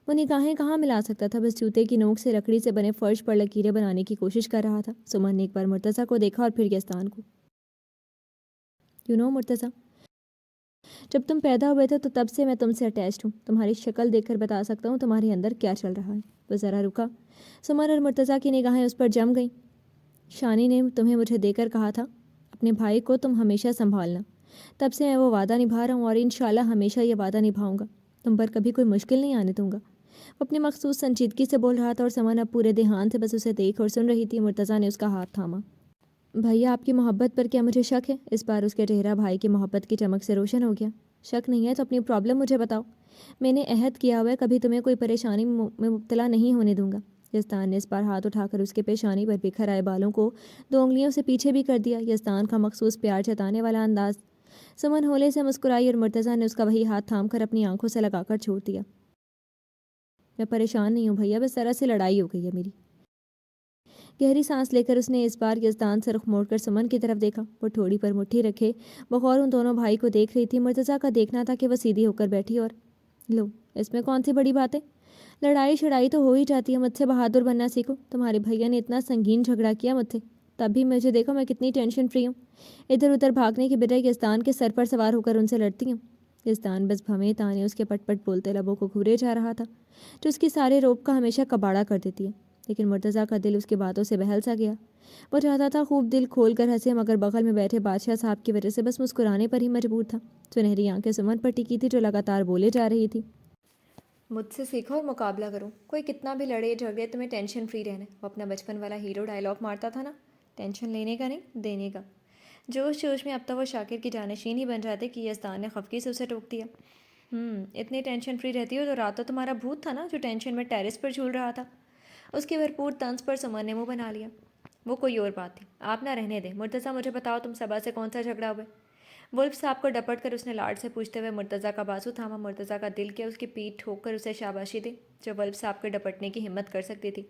وہ نگاہیں کہاں ملا سکتا تھا، بس جوتے کی نوک سے لکڑی سے بنے فرش پر لکیریں بنانے کی کوشش کر رہا تھا۔ سمن نے ایک بار مرتضیٰ کو دیکھا اور پھر یزدان کو۔ مرتضیٰ، جب تم پیدا ہوئے تھے تو تب سے میں تم سے اٹیچڈ ہوں۔ تمہاری شکل دیکھ کر بتا سکتا ہوں تمہارے اندر کیا چل رہا ہے۔ وہ ذرا رکا۔ سمن اور مرتضیٰ کی نگاہیں اس پر جم گئیں۔ شانی نے تمہیں مجھے دے کر کہا تھا اپنے بھائی کو تم ہمیشہ سنبھالنا۔ تب سے میں وہ وعدہ نبھا رہا ہوں اور انشاءاللہ ہمیشہ یہ وعدہ نبھاؤں گا۔ تم پر کبھی کوئی مشکل نہیں آنے دوں گا۔ وہ اپنی مخصوص سنجیدگی سے بول رہا تھا اور سمن اب پورے دھیان سے بس اسے دیکھ اور سن رہی تھی۔ مرتضیٰ نے اس کا ہاتھ تھاما۔ بھیا، آپ کی محبت پر کیا مجھے شک ہے؟ اس بار اس کے چہرہ بھائی کی محبت کی چمک سے روشن ہو گیا۔ شک نہیں ہے تو اپنی پرابلم مجھے بتاؤ۔ میں نے عہد کیا ہوا ہے کبھی تمہیں کوئی پریشانی میں مبتلا نہیں ہونے دوں گا۔ یزدان نے اس بار ہاتھ اٹھا کر اس کے پیشانی پر بکھر آئے بالوں کو 2 انگلیوں سے پیچھے بھی کر دیا۔ یزدان کا مخصوص پیار جتانے والا انداز۔ سمن ہولے سے مسکرائی اور مرتضیٰ نے اس کا وہی ہاتھ تھام کر اپنی آنکھوں سے لگا کر چھوڑ دیا۔ میں پریشان نہیں ہوں بھیا، بس ذرا سی لڑائی ہو گئی ہے میری۔ گہری سانس لے کر اس نے اس بار یزدان سے رخ موڑ کر سمن کی طرف دیکھا۔ وہ ٹھوڑی پر مٹھی رکھے بغور ان دونوں بھائی کو دیکھ رہی تھی۔ مرتضیٰ کا دیکھنا تھا کہ وہ سیدھی ہو کر بیٹھی اور لو، اس میں کون سی بڑی بات ہے؟ لڑائی شڑائی تو ہو ہی جاتی ہے، مجھ سے بہادر بننا سیکھو۔ تمہارے بھیا نے اتنا سنگین جھگڑا کیا مجھ سے، تب بھی مجھے دیکھو میں کتنی ٹینشن فری ہوں۔ ادھر ادھر بھاگنے کی بجائے یزدان کے سر پر سوار ہو کر ان سے لڑتی ہوں۔ یزدان بس بھویں تانے اس کے پٹ پٹ بولتے لبوں کو گھورے جا رہا تھا، جو اس کی سارے روب کا ہمیشہ کباڑا کر دیتی ہے۔ لیکن مرتضیٰ کا دل اس کی باتوں سے بہل سا گیا۔ وہ چاہتا تھا خوب دل کھول کر ہنسے، مگر بغل میں بیٹھے بادشاہ صاحب کی وجہ سے بس مسکرانے پر ہی مجبور تھا۔ سنہری آنکھیں سمن پر ٹکی تھی جو لگاتار بولے جا رہی تھی۔ مجھ سے سیکھو اور مقابلہ کرو، کوئی کتنا بھی لڑے جھگڑے تمہیں ٹینشن فری رہنا۔ وہ اپنا بچپن والا ہیرو ڈائلاگ مارتا تھا نا، ٹینشن لینے کا نہیں دینے کا۔ جوش جوش میں اب تک وہ شاکر کی جانشین ہی بن جاتے کہ یزدان نے خفگی سے اسے ٹوک دیا۔ اتنی ٹینشن فری رہتی ہو تو رات تو تمہارا بھوت تھا نا جو ٹینشن میں ٹیرس پر جھول رہا تھا۔ اس کے بھرپور طنز پر سمن نے منہ بنا لیا۔ وہ کوئی اور بات تھی، آپ نہ رہنے دیں۔ مرتضیٰ، مجھے بتاؤ تم صبا سے کون سا جھگڑا ہوا ہے؟ ولف صاحب کو ڈپٹ کر اس نے لاڈ سے پوچھتے ہوئے مرتضیٰ کا بازو تھاما۔ مرتضیٰ کا دل کیا اس کی پیٹھ ٹھوک کر اسے شاباشی دی جو ولف صاحب کو ڈپٹنے کی ہمت کر سکتی تھی،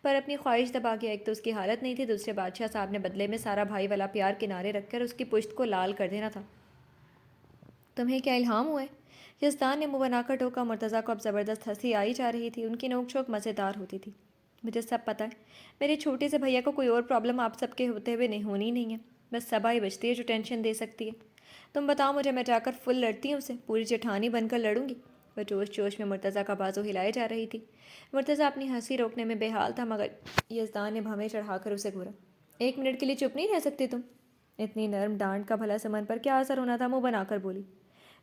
پر اپنی خواہش دبا گیا۔ ایک تو اس کی حالت نہیں تھی، دوسرے بادشاہ صاحب نے بدلے میں سارا بھائی والا پیار کنارے رکھ کر اس کی پشت کو لال کر دینا تھا۔ تمہیں کیا الہام ہوا ہے؟ یزدان نے منہ بنا کر ٹوکا۔ مرتضیٰ کو اب زبردست ہنسی آئی جا رہی تھی، ان کی نوک جھونک مزیدار ہوتی تھی۔ مجھے سب پتہ ہے، میرے چھوٹے سے بھیا کو کوئی اور پرابلم آپ سب کے ہوتے ہوئے نہیں ہونی نہیں ہے، بس صبا ہی بچتی ہے جو ٹینشن دے سکتی ہے۔ تم بتاؤ مجھے، میں جا کر فل لڑتی ہوں اسے، پوری جٹھانی بن کر لڑوں گی۔ وہ جوش جوش میں مرتضیٰ کا بازو ہلائے جا رہی تھی۔ مرتضیٰ اپنی ہنسی روکنے میں بے حال تھا، مگر یزدان نے بھویں چڑھا کر اسے گھورا۔ 1 منٹ کے لیے چپ نہیں رہ سکتی تم؟ اتنی نرم ڈانٹ کا بھلا سمن پر کیا اثر ہونا تھا؟ منہ بنا کر بولی،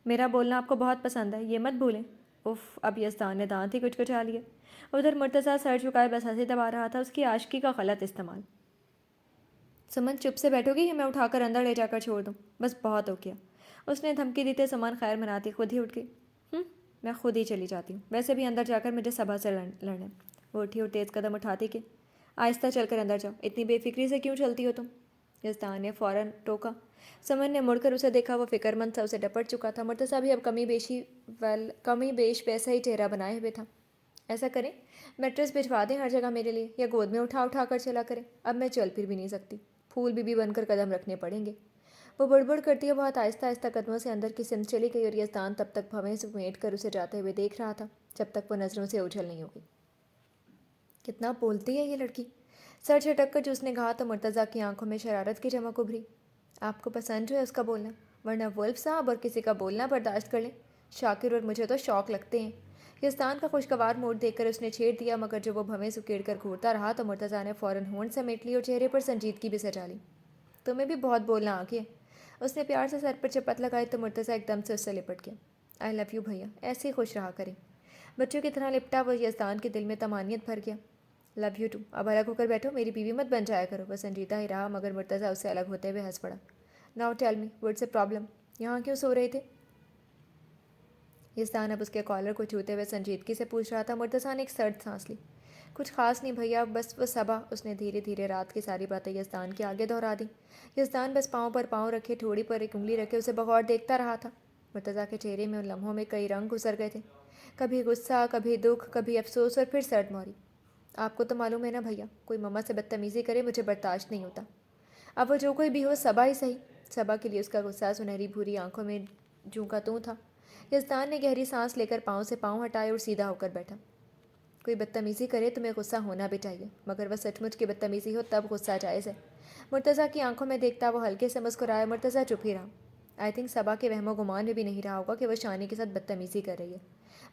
میرا بولنا آپ کو بہت پسند ہے، یہ مت بھولیں۔ اف، اب یزدان نے دانت ہی کچکچا لیے۔ ادھر مرتضیٰ سر جھکائے بس ہنسی دبا رہا تھا، اس کی عاشقی کا غلط استعمال۔ سمن چپ سے بیٹھو گی یا میں اٹھا کر اندر لے جا کر چھوڑ دوں؟ بس بہت ہو گیا، اس نے دھمکی دیتے سمن خیر مناتی خود ہی اٹھ گئی۔ میں خود ہی چلی جاتی ہوں، ویسے بھی اندر جا کر مجھے صبا سے لڑنا۔ وہ اٹھی اور تیز قدم اٹھاتی کہ آہستہ چل کر اندر جاؤ، اتنی بے فکری سے کیوں چلتی ہو تم؟ یزدان نے فوراً ٹوکا۔ سمن نے مڑ کر اسے دیکھا، وہ فکر مند سا اسے ڈپٹ چکا تھا۔ مرتضیٰ بھی اب کمی بیش ویسا ہی چہرہ بنائے ہوئے تھا۔ ایسا کریں، میٹرس بھجوا دیں ہر جگہ میرے لیے، یا گود میں اٹھا اٹھا کر چلا کریں، اب میں چل پھر بھی نہیں سکتی، پھول بھی بن کر قدم رکھنے پڑیں گے۔ وہ بڑبڑ کرتی ہے بہت آہستہ آہستہ قدموں سے اندر کی سمت چلی گئی، اور یزدان تب تک بھویں سے میٹ کر اسے جاتے ہوئے دیکھ رہا تھا جب تک وہ نظروں سے اوجھل نہیں ہوگی۔ کتنا بولتی ہے یہ لڑکی، سر جھٹک کر جو اس نے کہا تو مرتضیٰ کی آنکھوں میں شرارت کی چمک ابھری۔ آپ کو پسند جو ہے اس کا بولنا، ورنہ ولف صاحب اور کسی کا بولنا برداشت کر لیں، شاکر اور مجھے تو شوق لگتے ہیں۔ یزدان کا خوشگوار موڈ دیکھ کر اس نے چھیڑ دیا، مگر جو وہ بھویں سکیڑ کر گھورتا رہا تو مرتضیٰ نے فوراً ہونٹ سمیٹ لی اور چہرے پر سنجیدگی بھی سجا لی۔ تمہیں بھی بہت بولنا آ گیا۔ اس نے پیار سے سر پر چپت لگائی تو مرتضیٰ ایک دم سے اس سے لپٹ گیا۔ آئی لو یو بھیا، ایسے ہی خوش رہا کریں۔ بچوں کی طرح لپٹا وہ یزدان کے دل میں طمانینت بھر گیا۔ لو یو ٹو، اب الگ ہو کر بیٹھو، میری بیوی مت بن جایا کرو۔ وہ سنجیدہ ہی رہا، مگر مرتضیٰ اس سے الگ ہوتے ہوئے ہنس پڑا۔ Now tell me what's a problem, یہاں کیوں سو رہے تھے؟ یزدان اب اس کے کالر کو چھوتے ہوئے سنجیدگی سے پوچھ رہا تھا۔ مرتضیٰ نے ایک سرد سانس لی۔ کچھ خاص نہیں بھیا، بس وہ صبا۔ اس نے دھیرے دھیرے رات کی ساری باتیں یزدان کے آگے دہرا دیں۔ یزدان بس پاؤں پر پاؤں رکھے، ٹھوڑی پر ایک انگلی رکھے اسے بغور دیکھتا رہا تھا۔ مرتضیٰ کے چہرے میں ان لمحوں میں کئی رنگ گزر گئے تھے، کبھی غصہ، کبھی دکھ، کبھی افسوس اور پھر سرد موری۔ آپ کو تو معلوم ہے نا بھیا، کوئی مما سے بدتمیزی کرے مجھے برداشت نہیں ہوتا۔ اب وہ جو کوئی بھی ہو، صبا ہی صحیح۔ صبا کے لیے اس کا غصہ سنہری بھوری آنکھوں میں جوں کا توں تھا۔ یزدان نے گہری سانس لے کر پاؤں سے پاؤں ہٹائے اور سیدھا ہو کر بیٹھا۔ کوئی بدتمیزی کرے تمہیں غصہ ہونا بھی چاہیے، مگر وہ سچ مچ کی بدتمیزی ہو تب غصہ جائز ہے۔ مرتضیٰ کی آنکھوں میں دیکھتا وہ ہلکے سے مسکرایا۔ مرتضیٰ چپ ہی رہا۔ آئی تھنک صبا کے وہم و گمان میں بھی نہیں رہا ہوگا کہ وہ شانی کے ساتھ بدتمیزی کر رہی ہے،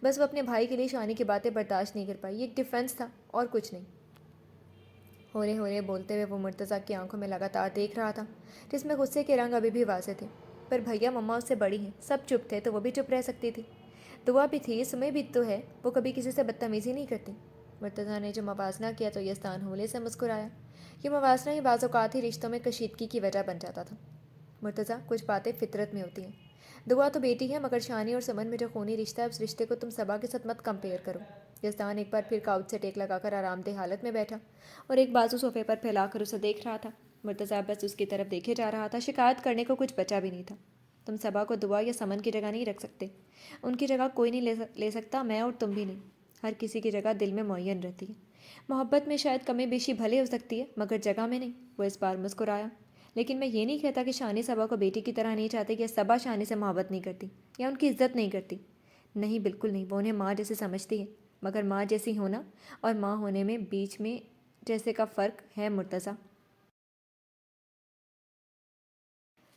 بس وہ اپنے بھائی کے لیے شانی کی باتیں برداشت نہیں کر پائی۔ یہ ایک ڈیفینس تھا اور کچھ نہیں۔ ہولے ہولے بولتے ہوئے وہ مرتضیٰ کی آنکھوں میں لگاتار دیکھ رہا تھا، جس میں غصے کے رنگ ابھی بھی واضح تھے۔ پر بھیا مما اس سے بڑی ہیں، سب چپ تھے تو وہ بھی چپ رہ سکتی تھی۔ دعا بھی تھی، سمیں بھی تو ہے، وہ کبھی کسی سے بدتمیزی نہیں کرتی۔ مرتضیٰ نے جو موازنہ کیا تو یزدان ہولے سے مسکرایا۔ یہ موازنہ ہی بعض اوقات ہی رشتوں میں کشیدگی کی وجہ بن جاتا تھا۔ مرتضیٰ، کچھ باتیں فطرت میں ہوتی ہیں۔ دعا تو بیٹی ہے، مگر شانی اور سمن میں جو خونی رشتہ ہے اس رشتے کو تم صبا کے ساتھ مت کمپیئر کرو۔ یزدان ایک بار پھر کاؤچ سے ٹیک لگا کر آرام دہ حالت میں بیٹھا اور ایک بازو صوفے پر پھیلا کر اسے دیکھ رہا تھا۔ مرتضیٰ بس اس کی طرف دیکھے جا رہا تھا، شکایت کرنے کو کچھ بچا بھی نہیں تھا۔ تم صبا کو دعا یا سمن کی جگہ نہیں رکھ سکتے، ان کی جگہ کوئی نہیں لے سکتا، میں اور تم بھی نہیں۔ ہر کسی کی جگہ دل میں معین رہتی ہے۔ محبت میں شاید کمی بیشی بھلے ہو سکتی ہے، مگر جگہ میں نہیں۔ وہ اس بار مسکرایا۔ لیکن میں یہ نہیں کہتا کہ شانی صبا کو بیٹی کی طرح نہیں چاہتی، کہ صبا شانی سے محبت نہیں کرتی یا ان کی عزت نہیں کرتی۔ نہیں، بالکل نہیں، وہ انہیں ماں جیسے سمجھتی ہے، مگر ماں جیسی ہونا اور ماں ہونے میں بیچ میں جیسے کا فرق ہے مرتضیٰ۔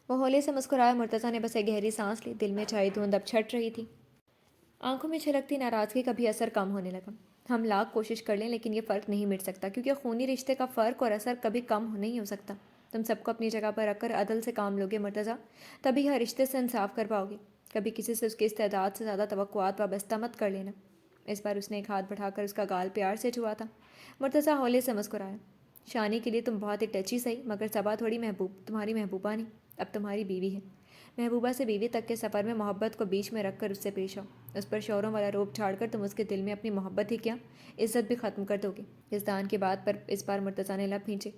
وہ ہولے سے مسکرایا۔ مرتضیٰ نے بس ایک گہری سانس لی۔ دل میں چھائی دھند اب چھٹ رہی تھی، آنکھوں میں چھلکتی ناراضگی کا بھی اثر کم ہونے لگا۔ ہم لاکھ کوشش کر لیں لیکن یہ فرق نہیں مٹ سکتا، کیونکہ خونی رشتے کا فرق اور اثر کبھی کم نہیں ہو سکتا۔ تم سب کو اپنی جگہ پر رکھ کر عدل سے کام لوگے مرتضیٰ، تبھی ہر رشتے سے انصاف کر پاؤ گے۔ کبھی کسی سے اس کی استعداد سے زیادہ توقعات وابستہ مت کر لینا۔ اس بار اس نے ایک ہاتھ بڑھا کر اس کا گال پیار سے چھوا تھا۔ مرتضیٰ ہولے سے مسکرایا۔ شانی کے لیے تم بہت ایک ٹچی صحیح، مگر صبا تھوڑی تمہاری محبوبہ نہیں، اب تمہاری بیوی ہے۔ محبوبہ سے بیوی تک کے سفر میں محبت کو بیچ میں رکھ کر اس سے پیش آؤ۔ اس پر شوروں والا روپ چھاڑ کر تم اس کے دل میں اپنی محبت ہی کیا، عزت بھی ختم کر دو گے۔ یزدان کی بات پر اس بار مرتضیٰ نے لب کھینچے۔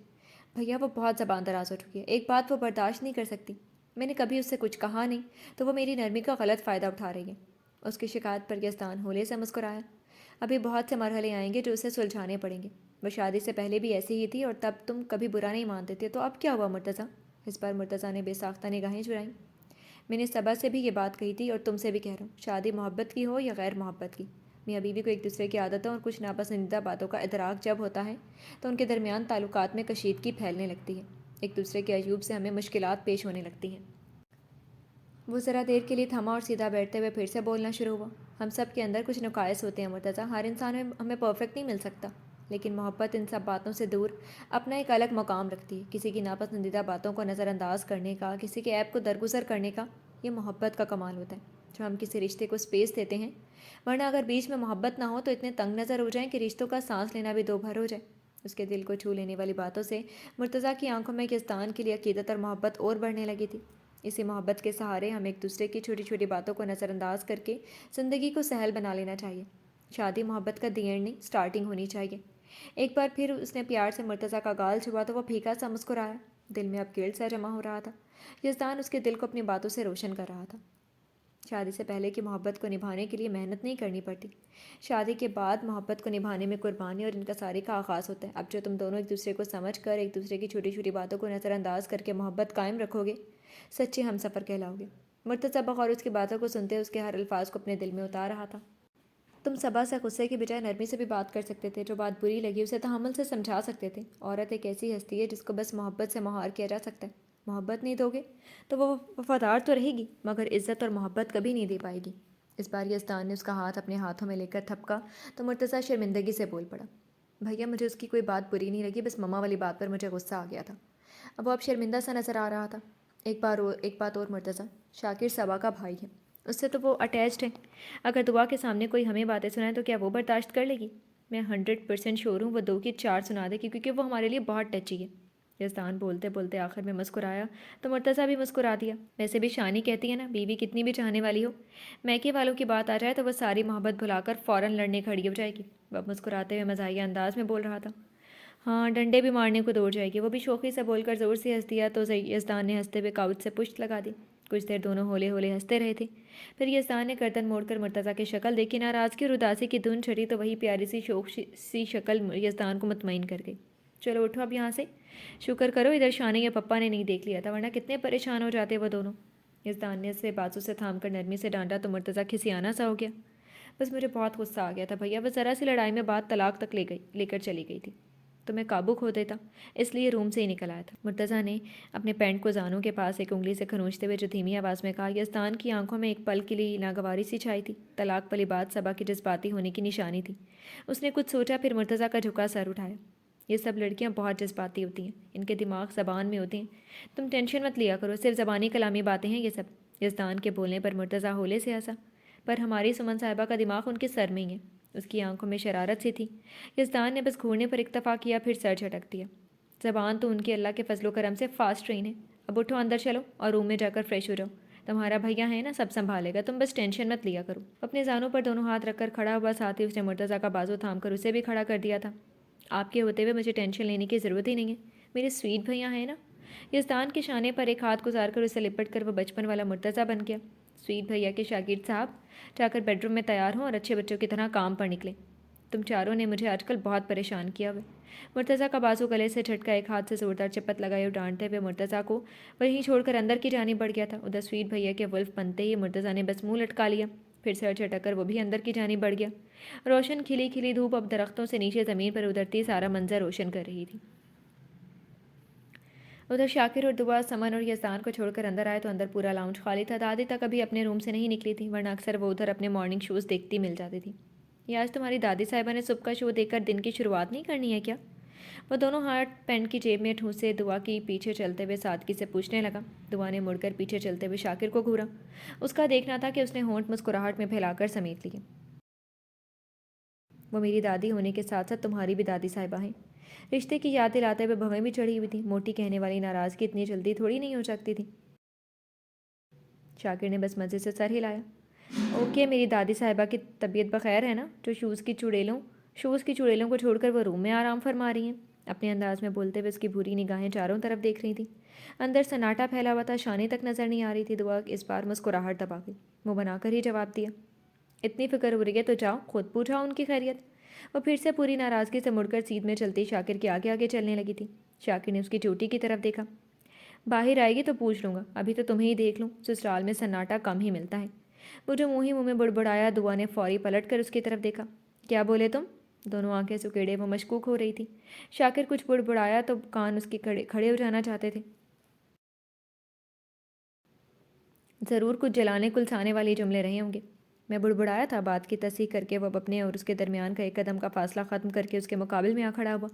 بھیا وہ بہت زبان دراز ہو چکی ہے، ایک بات وہ برداشت نہیں کر سکتی۔ میں نے کبھی اس سے کچھ کہا نہیں، تو وہ میری نرمی کا غلط فائدہ اٹھا رہی ہے۔ اس کی شکایت پر یزدان ہولے سے مسکرایا۔ ابھی بہت سے مرحلے آئیں گے جو اسے سلجھانے پڑیں گے۔ وہ شادی سے پہلے بھی ایسی ہی تھی اور تب تم کبھی برا نہیں مانتے تھے، تو اب کیا ہوا مرتضیٰ؟ اس بار مرتضیٰ نے بے ساختہ نگاہیں چرائیں۔ میں نے صبا سے بھی یہ بات کہی تھی اور تم سے بھی کہہ رہا ہوں، شادی محبت کی ہو یا غیر محبت کی، میاں بیوی کو ایک دوسرے کی عادتوں اور کچھ ناپسندیدہ باتوں کا ادراک جب ہوتا ہے تو ان کے درمیان تعلقات میں کشیدگی پھیلنے لگتی ہے، ایک دوسرے کے عیوب سے ہمیں مشکلات پیش ہونے لگتی ہیں۔ وہ ذرا دیر کے لیے تھما اور سیدھا بیٹھتے ہوئے پھر سے بولنا شروع ہوا۔ ہم سب کے اندر کچھ نقائص ہوتے ہیں مرتضیٰ، ہر انسان ہمیں پرفیکٹ نہیں مل سکتا، لیکن محبت ان سب باتوں سے دور اپنا ایک الگ مقام رکھتی ہے۔ کسی کی ناپسندیدہ باتوں کو نظر انداز کرنے کا، کسی کے عیب کو درگزر کرنے کا، یہ محبت کا کمال ہوتا ہے، جو ہم کسی رشتے کو اسپیس دیتے ہیں۔ ورنہ اگر بیچ میں محبت نہ ہو تو اتنے تنگ نظر ہو جائیں کہ رشتوں کا سانس لینا بھی دو بھر ہو جائے۔ اس کے دل کو چھو لینے والی باتوں سے مرتضیٰ کی آنکھوں میں یزدان کے لیے عقیدت اور محبت اور بڑھنے لگی تھی۔ اسی محبت کے سہارے ہم ایک دوسرے کی چھوٹی چھوٹی باتوں کو نظر انداز کر کے زندگی کو سہل بنا لینا چاہیے۔ شادی محبت کا دی اینڈ نہیں، اسٹارٹنگ ہونی چاہیے۔ ایک بار پھر اس نے پیار سے مرتضیٰ کا گال چھوا تو وہ پھیکا سا مسکرایا۔ دل میں اب گیل سا جمع ہو رہا تھا۔ یزدان اس کے دل کو اپنی باتوں سے روشن کر رہا تھا۔ شادی سے پہلے کی محبت کو نبھانے کے لیے محنت نہیں کرنی پڑتی، شادی کے بعد محبت کو نبھانے میں قربانی اور انکساری کا آغاز ہوتا ہے۔ اب جو تم دونوں ایک دوسرے کو سمجھ کر، ایک دوسرے کی چھوٹی چھوٹی باتوں کو نظر انداز کر کے محبت قائم رکھو گے، سچے ہم سفر کہلاؤ گے۔ مرتضیٰ بغور اس کی باتوں کو سنتے اس کے ہر الفاظ کو اپنے دل میں اتار رہا تھا۔ تم صبا سے غصے کی بجائے نرمی سے بھی بات کر سکتے تھے، جو بات بری لگی اسے تحمل سے سمجھا سکتے تھے۔ عورت ایک ایسی ہستی ہے جس کو بس محبت سے مہار کیا جا سکتا ہے۔ محبت نہیں دو گے تو وہ وفادار تو رہے گی، مگر عزت اور محبت کبھی نہیں دے پائے گی۔ اس بار یزدان نے اس کا ہاتھ اپنے ہاتھوں میں لے کر تھپکا تو مرتضیٰ شرمندگی سے بول پڑا۔ بھیا مجھے اس کی کوئی بات بری نہیں لگی، بس مما والی بات پر مجھے غصہ آ گیا تھا۔ اب وہ اب شرمندہ سا نظر آ رہا تھا۔ ایک بات اور مرتضیٰ، شاکر صبا کا بھائی ہے، اس سے تو وہ اٹیچڈ ہے، اگر دعا کے سامنے کوئی ہمیں باتیں سنائے تو کیا وہ برداشت کر لے گی؟ میں 100% شور ہوں وہ 2 کی 4 سنا دے کیونکہ وہ ہمارے لیے بہت ٹچی ہے۔ یزدان بولتے بولتے آخر میں مسکرایا تو مرتضیٰ بھی مسکرا دیا۔ ویسے بھی شانی کہتی ہے نا، بیوی کتنی بھی چاہنے والی ہو، میکے والوں کی بات آ جائے تو وہ ساری محبت بھلا کر فوراً لڑنے کھڑی ہو جائے گی۔ وہ اب مسکراتے ہوئے مزاحیہ انداز میں بول رہا تھا۔ ہاں ڈنڈے بھی مارنے کو دوڑ جائے گی، وہ بھی شوخی سے بول کر زور سے ہنس دیا تو یزدان نے ہنستے ہوئے کاؤچ سے پشت لگا دی۔ کچھ دیر دونوں ہولے ہولے ہنستے رہے تھے، پھر یزدان نے گردن موڑ کر مرتضیٰ کی شکل دیکھی، ناراضگی اور اداسی کی دھن چھٹی تو وہی پیاری سی شوخ سی شکل یزدان کو مطمئن کر گئی۔ چلو اٹھو اب یہاں سے، شکر کرو ادھر شانی یا پپا نے نہیں دیکھ لیا تھا، ورنہ کتنے پریشان ہو جاتے وہ دونوں۔ یزدان نے اسے بازو سے تھام کر نرمی سے ڈانٹا تو مرتضیٰ کھسیانا سا ہو گیا۔ بس مجھے بہت غصہ آ گیا تھا بھیا، بس ذرا سی لڑائی میں بات طلاق تک لے کر چلی گئی تھی، تو میں قابو کھو دیتا، اس لیے روم سے ہی نکل آیا تھا۔ مرتضیٰ نے اپنے پینٹ کو زانوں کے پاس ایک انگلی سے کھنوچتے ہوئے جو دھیمی آواز میں کہا۔ یزدان کی آنکھوں میں ایک پل کے لیے ناگواری سی چھائی تھی۔ طلاق والی بات صبا کی جذباتی ہونے کی نشانی تھی۔ اس نے کچھ سوچا، پھر مرتضیٰ کا جھکا سر اٹھایا۔ یہ سب لڑکیاں بہت جذباتی ہوتی ہیں، ان کے دماغ زبان میں ہوتے ہیں، تم ٹینشن مت لیا کرو، صرف زبانی کلامی باتیں ہیں یہ سب۔ یزدان کے بولنے پر مرتضیٰ ہولے سے ہنسا، پر ہماری سمن صاحبہ کا دماغ ان کے سر میں ہی ہے۔ اس کی آنکھوں میں شرارت سی تھی۔ یزدان نے بس گھورنے پر اکتفا کیا، پھر سر جھٹک دیا۔ زبان تو ان کی اللہ کے فضل و کرم سے فاسٹ ٹرین ہے۔ اب اٹھو اندر چلو اور روم میں جا کر فریش ہو جاؤ، تمہارا بھیا ہے نا، سب سنبھالے گا، تم بس ٹینشن مت لیا کرو۔ اپنے زانوں پر دونوں ہاتھ رکھ کر کھڑا ہوا، ساتھ ہی اس نے مرتضیٰ کا بازو تھام کر اسے بھی کھڑا کر دیا تھا۔ آپ کے ہوتے ہوئے مجھے ٹینشن لینے کی ضرورت ہی نہیں ہے، میرے سویٹ بھیا ہیں نا۔ یزدان کے شانے پر ایک ہاتھ گزار کر اسے لپٹ کر وہ بچپن والا مرتضیٰ بن گیا۔ سویٹ بھیا کے شاگرد صاحب، جا کر بیڈ روم میں تیار ہوں اور اچھے بچوں کی طرح کام پر نکلیں، تم چاروں نے مجھے آج کل بہت پریشان کیا ہوا۔ مرتضیٰ کا بازو گلے سے جھٹکا، ایک ہاتھ سے زوردار چپت لگائی اور ڈانٹتے ہوئے مرتضیٰ کو وہیں چھوڑ کر اندر کی جانب بڑھ گیا تھا۔ ادھر سویٹ بھیا کے ولف بنتے ہی مرتضیٰ نے بس منہ لٹکا لیا، پھر سر جھٹک کر وہ بھی اندر کی جانب بڑھ گیا۔ روشن کھلی کھلی دھوپ اب درختوں سے نیچے زمین پر اترتی سارا منظر روشن کر رہی تھی۔ ادھر شاکر اور دعا سمن اور یزدان کو چھوڑ کر اندر آئے تو اندر پورا لاؤنج خالی تھا۔ دادی تک ابھی اپنے روم سے نہیں نکلی تھی، ورنہ اکثر وہ ادھر اپنے مارننگ شوز دیکھتی مل جاتی تھی۔ یہ آج تمہاری دادی صاحبہ نے صبح کا شو دیکھ کر دن کی شروعات نہیں کرنی ہے کیا؟ وہ دونوں ہاتھ پینٹ کی جیب میں ٹھونسے دعا کی پیچھے چلتے ہوئے سادگی سے پوچھنے لگا۔ دعا نے مڑ کر پیچھے چلتے ہوئے شاکر کو گھورا۔ اس کا دیکھنا تھا کہ اس نے ہونٹ مسکراہٹ میں پھیلا کر سمیٹ لیے۔ وہ میری دادی ہونے کے ساتھ ساتھ تمہاری بھی دادی صاحبہ ہیں۔ رشتے کی یاد دلاتے ہوئے بھویں بھی چڑھی ہوئی تھی۔ موٹی کہنے والی ناراضگی اتنی جلدی تھوڑی نہیں ہو سکتی تھی۔ شاکر نے بس مزے سے سر ہلایا۔ اوکے، میری دادی صاحبہ کی طبیعت بخیر ہے نا، جو شوز کی چڑیلوں کو چھوڑ کر وہ روم میں آرام فرما رہی ہیں؟ اپنے انداز میں بولتے ہوئے اس کی بھوری نگاہیں چاروں طرف دیکھ رہی تھیں۔ اندر سناٹا پھیلا ہوا تھا، شانی تک نظر نہیں آ رہی تھی۔ دعا اس بار مسکراہٹ دبا گئی، منہ بنا کر ہی جواب دیا۔ اتنی فکر ہو رہی ہے تو جاؤ خود پوچھاؤ ان کی خیریت۔ وہ پھر سے پوری ناراضگی سے مڑ کر سیدھ میں چلتی شاکر کے آگے آگے چلنے لگی تھی۔ شاکر نے اس کی چوٹی کی طرف دیکھا۔ باہر آئے گی تو پوچھ لوں گا، ابھی تو تمہیں ہی دیکھ لوں، سسرال میں سناٹا کم ہی ملتا ہے۔ وہ جو منہ ہی منہ میں بڑبڑایا۔ دعا نے فوری پلٹ کر اس کی طرف دیکھا۔ کیا بولے تم؟ دونوں آنکھیں سکیڑے وہ مشکوک ہو رہی تھی۔ شاکر کچھ بڑبڑایا تو کان اس کے کھڑے ہو جانا چاہتے تھے۔ ضرور کچھ جلانے کلسانے والے جملے رہے ہوں گے۔ میں بڑبڑایا تھا، بات کی تصحیح کر کے وہ اپنے اور اس کے درمیان کا ایک قدم کا فاصلہ ختم کر کے اس کے مقابل میں آ کھڑا ہوا۔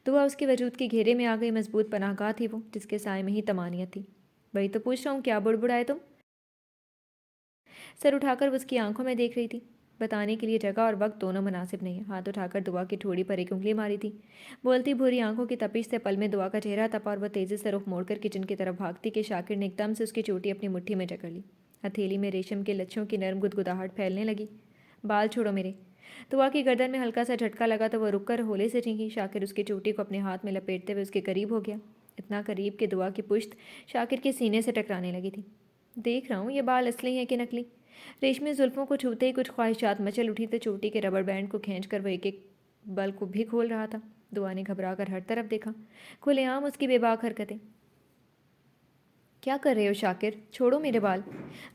دعا اس کے وجود کے گھیرے میں آ گئی، مضبوط پناہ گاہ تھی وہ، جس کے سائے میں ہی طمانینت تھی۔ وہی تو پوچھ رہا ہوں، کیا بڑبڑائے تم؟ سر اٹھا کر وہ اس کی آنکھوں میں دیکھ رہی تھی۔ بتانے کے لیے جگہ اور وقت دونوں مناسب نہیں ہے۔ ہاتھ اٹھا کر دعا کی ٹھوڑی پر ایک انگلی ماری تھی۔ بولتی بھوری آنکھوں کی تپش سے پل میں دعا کا چہرہ تپا اور وہ تیزی سے رخ موڑ کر کچن کی طرف بھاگتی کہ شاکر نے ایک دم سے اس کی چوٹی اپنی مٹھی میں جکڑ لی۔ ہتھیلی میں ریشم کے لچھوں کی نرم گدگداہٹ پھیلنے لگی۔ بال چھوڑو میرے۔ دعا کی گردن میں ہلکا سا جھٹکا لگا تو وہ رک کر ہولے سے چینکی۔ شاکر اس کی چوٹی کو اپنے ہاتھ میں لپیٹتے ہوئے اس کے قریب ہو گیا، اتنا قریب کہ دعا کی پشت شاکر کے سینے سے ٹکرانے لگی تھی۔ دیکھ رہا ہوں یہ بال اصلی ہیں کہ نکلی۔ ریشمی زلفوں کو چھوتے ہی کچھ خواہشات مچل اٹھی تو چوٹی کے ربڑ بینڈ کو کھینچ کر وہ ایک ایک بل کو بھی کھول رہا تھا۔ دعا نے گھبرا کر ہر طرف دیکھا، کھلے عام اس کی بے باک حرکتیں۔ کیا کر رہے ہو شاکر؟ چھوڑو میرے بال۔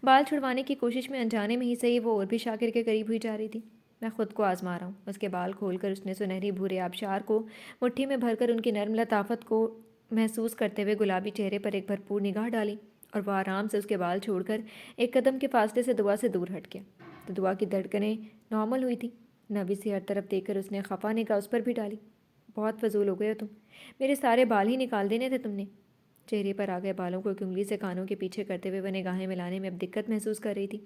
بال چھڑوانے کی کوشش میں انجانے میں ہی صحیح وہ اور بھی شاکر کے قریب ہوئی جا رہی تھی۔ میں خود کو آزما رہا ہوں۔ اس کے بال کھول کر اس نے سنہری بھورے آبشار کو مٹھی میں بھر کر ان کی نرم لطافت کو محسوس کرتے ہوئے گلابی چہرے پر ایک بھرپور نگاہ ڈالی اور وہ آرام سے اس کے بال چھوڑ کر ایک قدم کے فاصلے سے دعا سے دور ہٹ گیا تو دعا کی دھڑکنیں نارمل ہوئی تھیں۔ نوی سے ہر طرف دیکھ کر اس نے خفا نگاہ اس پر بھی ڈالی۔ بہت فضول ہو گئے ہو تم، میرے سارے بال ہی نکال دینے تھے تم نے۔ چہرے پر آ گئے بالوں کو ایک انگلی سے کانوں کے پیچھے کرتے ہوئے وہ نگاہیں ملانے میں اب دقت محسوس کر رہی تھی۔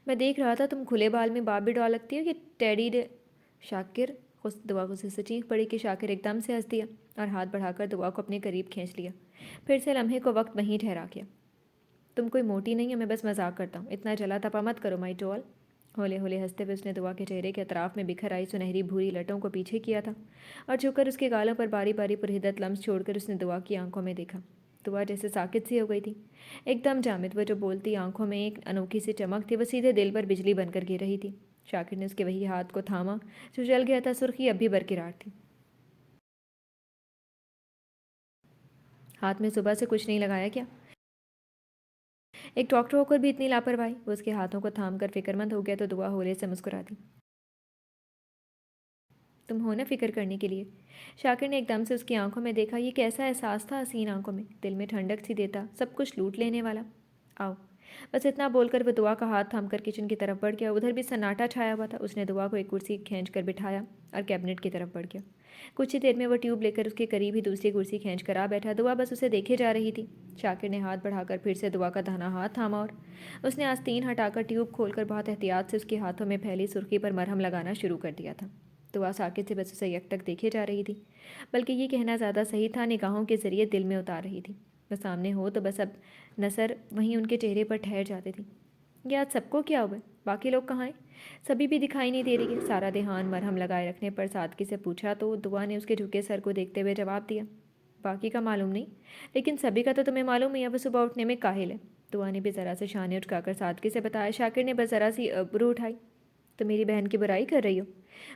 میں دیکھ رہا تھا تم کھلے بال میں باربی ڈال لگتی ہو کہ ٹیڈی شاکر دعا غصے سے چیخ پڑی کہ شاکر ایک دم سے ہنس دیا اور ہاتھ بڑھا کر دعا کو اپنے قریب کھینچ لیا، پھر سے لمحے کو وقت وہیں ٹھہرا کیا۔ تم کوئی موٹی نہیں ہو، میں بس مذاق کرتا ہوں، اتنا جلا تپا مت کرو مائی ڈول۔ ہولے ہولے ہنستے ہوئے اس نے دعا کے چہرے کے اطراف میں بکھر آئی سنہری بھوری لٹوں کو پیچھے کیا تھا اور جھک کر اس کے گالوں پر باری باری پرہدت لمس چھوڑ کر اس نے دعا کی آنکھوں میں دیکھا۔ دعا جیسے ساکت سی ہو گئی تھی، ایک دم جامد۔ وہ جو بولتی آنکھوں میں ایک انوکھی سی چمک تھی، وہ سیدھے دل پر بجلی بن کر گر رہی تھی۔ شاکر نے اس کے وہی ہاتھ کو تھاما جو جل گیا تھا، سرخی اب بھی برقرار تھی۔ ہاتھ میں صبح سے کچھ نہیں لگایا کیا؟ ایک ڈاکٹر ہو کر بھی اتنی لاپرواہی؟ وہ اس کے ہاتھوں کو تھام کر فکر مند ہو گیا تو دعا ہولے سے مسکرا دی۔ تم ہو نا فکر کرنے کے لیے۔ شاکر نے ایک دم سے اس کی آنکھوں میں دیکھا۔ یہ کیسا احساس تھا حسین آنکھوں میں، دل میں ٹھنڈک سی دیتا، سب کچھ لوٹ لینے والا۔ آؤ۔ بس اتنا بول کر وہ دعا کا ہاتھ تھام کر کچن کی طرف بڑھ گیا۔ ادھر بھی سناٹا چھایا ہوا تھا۔ اس نے دعا کو ایک کرسی کھینچ کر بٹھایا اور کیبنٹ کی طرف بڑھ گیا۔ کچھ ہی دیر میں وہ ٹیوب لے کر اس کے قریب ہی دوسری کرسی کھینچ کر آ بیٹھا۔ دعا بس اسے دیکھے جا رہی تھی۔ شاکر نے ہاتھ بڑھا کر پھر سے دعا کا دہنا ہاتھ تھاما اور اس نے آستین ہٹا کر ٹیوب کھول کر بہت احتیاط سے اس کے ہاتھوں میں پھیلی سرخی پر مرہم لگانا شروع کر دیا تھا۔ دعا ساکت سے بس اسے یکٹک دیکھے جا رہی تھی، بلکہ یہ کہنا زیادہ صحیح تھا نگاہوں کے ذریعے دل میں اتار رہی تھی۔ وہ سامنے ہو تو بس اب نظر وہیں ان کے چہرے پر ٹھہر جاتی تھی۔ یہ آج سب کو کیا ہوا ہے؟ باقی لوگ کہاں ہیں؟ سبھی بھی دکھائی نہیں دے رہی ہے۔ سارا دھیان مرہم لگائے رکھنے پر سادگی سے پوچھا تو دعا نے اس کے جھکے سر کو دیکھتے ہوئے جواب دیا، باقی کا معلوم نہیں، لیکن سبھی کا تو تمہیں معلوم ہی ہے، وہ صبح اٹھنے میں کاہل ہے۔ دعا نے بھی ذرا سے شانے اٹھا کر سادگی سے بتایا۔ شاکر نے بس ذرا سی ابرو اٹھائی۔ تو میری بہن کی برائی کر رہی ہو؟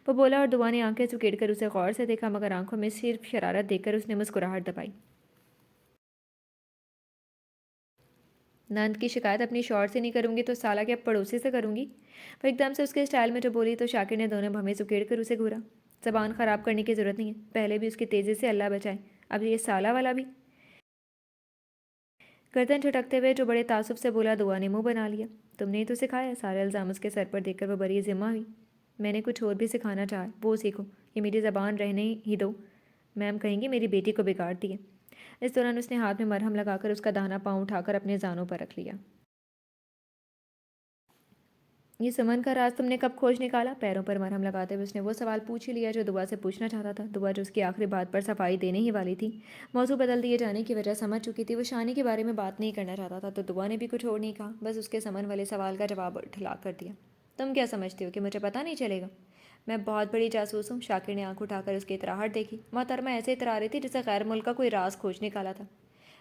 وہ بولا اور دعا نے آنکھیں سکیڑ کر اسے غور سے دیکھا، مگر آنکھوں میں صرف شرارت دیکھ کر اس نے مسکراہٹ دبائی۔ نند کی شکایت اپنی شوہر سے نہیں کروں گی تو سالہ کے پڑوسی سے کروں گی؟ وہ ایک دم سے اس کے اسٹائل میں جو بولی تو شاکر نے دونوں بھویں سکیڑ کر اسے گھورا۔ زبان خراب کرنے کی ضرورت نہیں ہے، پہلے بھی اس کی تیزی سے اللہ بچائے، اب یہ سالہ والا بھی۔ گردن جھٹکتے ہوئے جو بڑے تعصب سے بولا دعا نے منہ بنا لیا۔ تم نے ہی تو سکھایا۔ سارے الزام اس کے سر پر دیکھ کر وہ بری ذمہ ہوئی۔ میں نے کچھ اور بھی سکھانا چاہا، وہ سیکھو، یہ میری زبان رہنے ہی دو، میم کہیں گی میری بیٹی کو بگاڑ دی ہے۔ اس دوران اس نے ہاتھ میں مرہم لگا کر اس کا داہنا پاؤں اٹھا کر اپنے زانوں پر رکھ لیا۔ یہ سمن کا راز تم نے کب کھوج نکالا؟ پیروں پر مرہم لگاتے ہوئے اس نے وہ سوال پوچھ ہی لیا جو دعا سے پوچھنا چاہتا تھا۔ دعا جو اس کی آخری بات پر صفائی دینے ہی والی تھی، موضوع بدل دیے جانے کی وجہ سمجھ چکی تھی۔ وہ شانی کے بارے میں بات نہیں کرنا چاہتا تھا تو دعا نے بھی کچھ اور نہیں کہا، بس اس کے سمن والے سوال کا جواب ٹھلا کر دیا۔ تم کیا سمجھتی ہو کہ مجھے پتہ نہیں چلے گا؟ میں بہت بڑی جاسوس ہوں۔ شاکر نے آنکھ اٹھا کر اس کی اطراہٹ دیکھی۔ محترمہ ایسے اترا رہی تھی جیسے غیر ملک کا کوئی راز کھوج نکالا تھا۔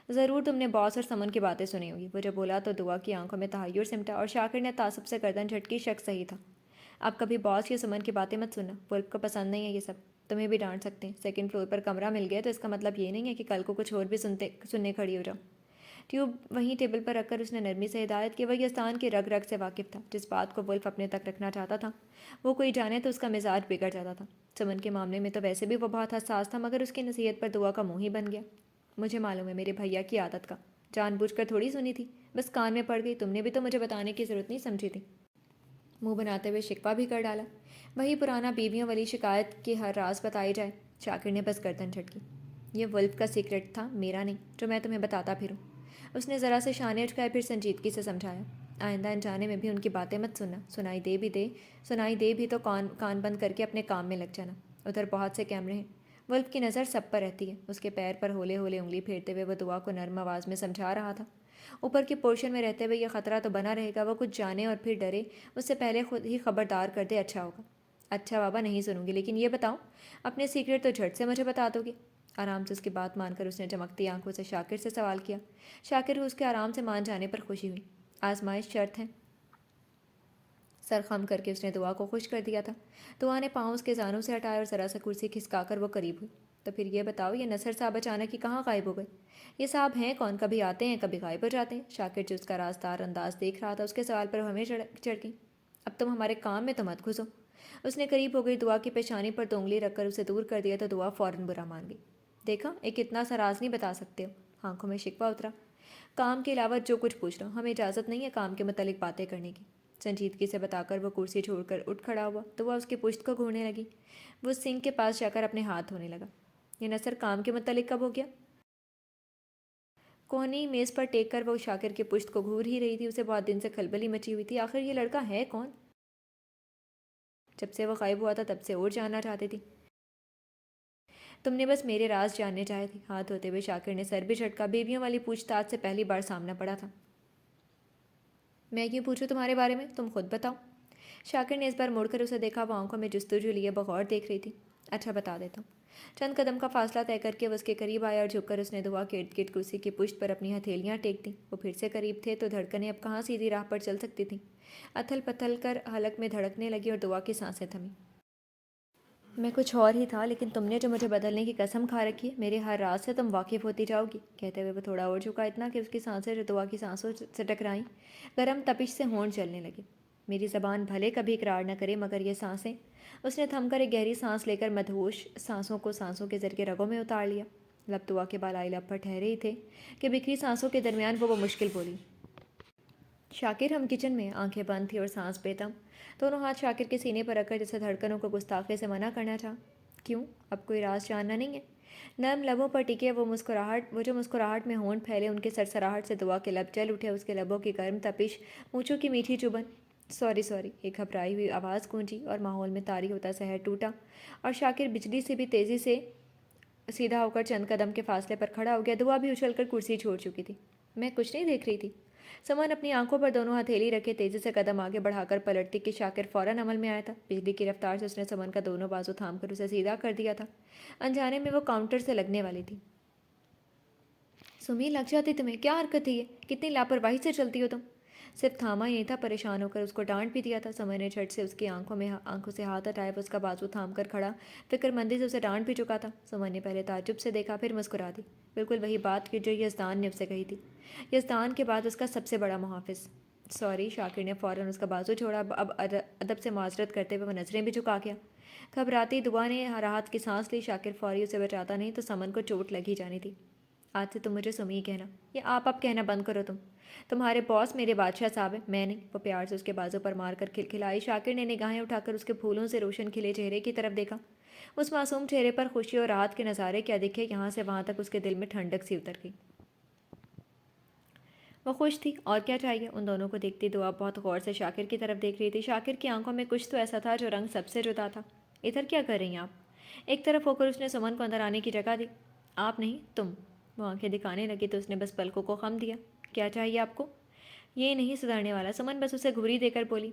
ضرور تم نے باس اور سمن کی باتیں سنی ہوگی۔ وہ جو بولا تو دعا کی آنکھوں میں تحیر سمٹا اور شاکر نے تعصب سے گردن جھٹکی۔ شک صحیح تھا۔ اب کبھی باس یا سمن کی باتیں مت سننا، ولف کو پسند نہیں ہے یہ سب۔ تمہیں بھی ڈانٹ سکتے ہیں۔ سیکنڈ فلور پر کمرہ مل گیا تو اس کا مطلب یہ نہیں ہے کہ کل کو کچھ اور بھی سننے کھڑی ہو جاؤ۔ ٹیوب وہیں ٹیبل پر رکھ کر اس نے نرمی سے ہدایت کی۔ وہ یزدان کے رگ رگ سے واقف تھا۔ جس بات کو ولف اپنے تک رکھنا چاہتا تھا وہ کوئی جانے تو اس کا مزاج بگڑ جاتا تھا۔ سمن کے معاملے میں تو ویسے بھی وہ بہت حساس تھا، مگر اس کی نصیحت پر دعا کا منہ ہی بن گیا۔ مجھے معلوم ہے میرے بھیا کی عادت کا، جان بوجھ کر تھوڑی سنی تھی، بس کان میں پڑ گئی۔ تم نے بھی تو مجھے بتانے کی ضرورت نہیں سمجھی تھی۔ منہ بناتے ہوئے شکوہ بھی کر ڈالا۔ وہی پرانا بیویوں والی شکایت کہ ہر راز بتائی جائے۔ شاکر نے بس گردن جھٹکی۔ یہ ولف کا سیکرٹ تھا، میرا نہیں، جو میں تمہیں بتاتا پھروں۔ اس نے ذرا سے شانے اٹھائے، پھر سنجیدگی سے سمجھایا۔ آئندہ انجانے میں بھی ان کی باتیں مت سننا، سنائی دے بھی تو کان بند کر کے اپنے کام میں لگ جانا۔ ادھر بہت سے کیمرے ہیں، ولف کی نظر سب پر رہتی ہے۔ اس کے پیر پر ہولے ہولے انگلی پھیرتے ہوئے وہ دعا کو نرم آواز میں سمجھا رہا تھا۔ اوپر کے پورشن میں رہتے ہوئے یہ خطرہ تو بنا رہے گا، وہ کچھ جانے اور پھر ڈرے، اس سے پہلے خود ہی خبردار کر دے، اچھا ہوگا۔ اچھا بابا، نہیں سنوں گی، لیکن یہ بتاؤ اپنے سیکرٹ تو جھٹ سے مجھے بتا دو گے؟ آرام سے اس کی بات مان کر اس نے چمکتی آنکھوں سے شاکر سے سوال کیا۔ شاکر کو اس کے آرام سے مان جانے پر خوشی ہوئی۔ آزمائش شرط ہے۔ سر خم کر کے اس نے دعا کو خوش کر دیا تھا۔ دعا نے پاؤں اس کے زانوں سے ہٹائے اور ذرا سا کرسی کھسکا کر وہ قریب ہوئی۔ تو پھر یہ بتاؤ، یہ نصر صاحب اچانک ہی کہاں غائب ہو گئے؟ یہ صاحب ہیں کون؟ کبھی آتے ہیں کبھی غائب ہو جاتے ہیں۔ شاکر جو اس کا رازدار انداز دیکھ رہا تھا اس کے سوال پر ہمیں چڑھ گئی۔ اب تم ہمارے کام میں تو مت گھسو۔ اس نے قریب ہو گئی دعا کی پیشانی پر تو انگلی رکھ کر اسے دور کر دیا تو دعا فوراً برا مان گئی۔ دیکھا، ایک اتنا سا راز نہیں بتا سکتے ہو؟ آنکھوں میں شکوہ اترا۔ کام کے علاوہ جو کچھ پوچھ رہا ہوں، ہمیں اجازت نہیں ہے کام کے متعلق باتیں کرنے کی۔ سنجیدگی سے بتا کر وہ کرسی چھوڑ کر اٹھ کھڑا ہوا تو وہ اس کی پشت کو گھورنے لگی۔ وہ سنک کے پاس جا کر اپنے ہاتھ دھونے لگا۔ یہ نثر کام کے متعلق کب ہو گیا؟ کوہنی میز پر ٹیک کر وہ شاکر کی پشت کو گھور ہی رہی تھی۔ اسے بہت دن سے کھلبلی مچی ہوئی تھی، آخر یہ لڑکا ہے کون؟ جب سے وہ غائب ہوا تھا تب سے اور جاننا چاہتی تھی۔ تم نے بس میرے راز جاننے چاہے تھے۔ ہاتھ دھوتے ہوئے شاکر نے سر بھی جھٹکا۔ بیویوں والی پوچھ تاچھ سے پہلی بار سامنا پڑا تھا۔ میں کیوں پوچھوں تمہارے بارے میں؟ تم خود بتاؤ۔ شاکر نے اس بار مڑ کر اسے دیکھا۔ وہ آنکھوں میں جستجو لیے بغور دیکھ رہی تھی۔ اچھا بتا دیتا ہوں۔ چند قدم کا فاصلہ طے کر کے وہ اس کے قریب آیا اور جھک کر اس نے دعا کے ارد گرد کرسی کی پشت پر اپنی ہتھیلیاں ٹیک دیں۔ وہ پھر سے قریب تھے تو دھڑکنیں اب کہاں سیدھی راہ پر چل سکتی تھیں۔ اتھل پتھل کر حلق میں دھڑکنے لگی اور دعا کی سانسیں تھمیں۔ میں کچھ اور ہی تھا، لیکن تم نے جو مجھے بدلنے کی قسم کھا رکھی ہے، میرے ہر راز سے تم واقف ہوتی جاؤ گی۔ کہتے ہوئے وہ تھوڑا اور جھکا، اتنا کہ اس کی سانسیں جو دعا کی سانسوں سے ٹکرائیں گرم تپش سے ہونٹ جلنے لگے۔ میری زبان بھلے کبھی اقرار نہ کرے، مگر یہ سانسیں… اس نے تھم کر ایک گہری سانس لے کر مدہوش سانسوں کو سانسوں کے ذریعے رگوں میں اتار لیا۔ لب دعا کے بالائی لب پر ٹھہرے ہی تھے کہ بکھری سانسوں کے درمیان وہ مشکل بولی۔ شاکر، ہم کچن میں۔ آنکھیں بند تھیں اور سانس بے دم۔ دونوں ہاتھ شاکر کے سینے پر رکھ کر جیسے دھڑکنوں کو گستاخی سے منع کرنا چاہا۔ کیوں؟ اب کوئی راز جاننا نہیں ہے؟ نرم لبوں پر ٹکے وہ جو مسکراہٹ میں ہونٹ پھیلے، ان کے سرسراہٹ سے دعا کے لب جل اٹھے۔ اس کے لبوں کی گرم تپش، مونچھوں کی میٹھی چبھن۔ سوری ایک گھبرائی ہوئی آواز گونجی اور ماحول میں طاری ہوتا سحر ٹوٹا، اور شاکر بجلی سے بھی تیزی سے سیدھا ہو کر چند قدم کے فاصلے پر کھڑا ہو گیا۔ دعا بھی اچھل کر کرسی چھوڑ چکی تھی۔ میں کچھ نہیں دیکھ رہی تھی۔ سمن اپنی آنکھوں پر دونوں ہتھیلی رکھے تیزی سے قدم آگے بڑھا کر پلٹتی کہ شاکر فوراً عمل میں آیا تھا۔ بجلی کی رفتار سے اس نے سمن کا دونوں بازو تھام کر اسے سیدھا کر دیا تھا۔ انجانے میں وہ کاؤنٹر سے لگنے والی تھی۔ سمی، لگ جاتی تمہیں؟ کیا حرکت تھی یہ؟ کتنی لاپرواہی سے چلتی ہو تم؟ صرف تھاما ہی نہیں تھا، پریشان ہو کر اس کو ڈانٹ بھی دیا تھا۔ سمن نے جھٹ سے اس کی آنکھوں سے ہاتھ ہٹائے۔ وہ اس کا بازو تھام کر کھڑا فکر مندی سے اسے ڈانٹ بھی چکا تھا۔ سمن نے پہلے تعجب سے دیکھا، پھر مسکرا دی۔ بالکل وہی بات جو یزدان نے اسے کہی تھی، یزدان کے بعد اس کا سب سے بڑا محافظ۔ سوری، شاکر نے فوراً اس کا بازو چھوڑا۔ اب ادب سے معذرت کرتے ہوئے وہ نظریں بھی جھکا گیا۔ گھبراتی دعا نے راحت کی سانس لی۔ شاکر فوری اسے بچاتا نہیں تو سمن کو چوٹ لگ ہی جانی تھی۔ آج سے تم مجھے سمی کہنا، یہ آپ اب کہنا بند کرو۔ تمہارے باس میرے بادشاہ صاحب ہیں، میں نہیں۔ وہ پیار سے اس کے بازو پر مار کر کھلکھلائی۔ شاکر نے نگاہیں اٹھا کر اس کے پھولوں سے روشن کھلے چہرے کی طرف دیکھا۔ اس معصوم چہرے پر خوشی اور راحت کے نظارے کیا دکھے، یہاں سے وہاں تک اس کے دل میں ٹھنڈک سی اتر گئی۔ وہ خوش تھی، اور کیا چاہیے؟ ان دونوں کو دیکھتی دعا بہت غور سے شاکر کی طرف دیکھ رہی تھی۔ شاکر کی آنکھوں میں کچھ تو ایسا تھا جو رنگ سب سے جدا تھا۔ ادھر کیا کر رہی ہیں آپ؟ ایک طرف ہو کر اس نے سمن کو اندر آنے کی جگہ دی۔ آپ نہیں، تم۔ وہ آنکھیں دکھانے لگی تو اس نے بس پلکوں کو خم دیا۔ کیا چاہیے آپ کو؟ یہ نہیں سدھرنے والا۔ سمن بس اسے گھوری دے کر بولی۔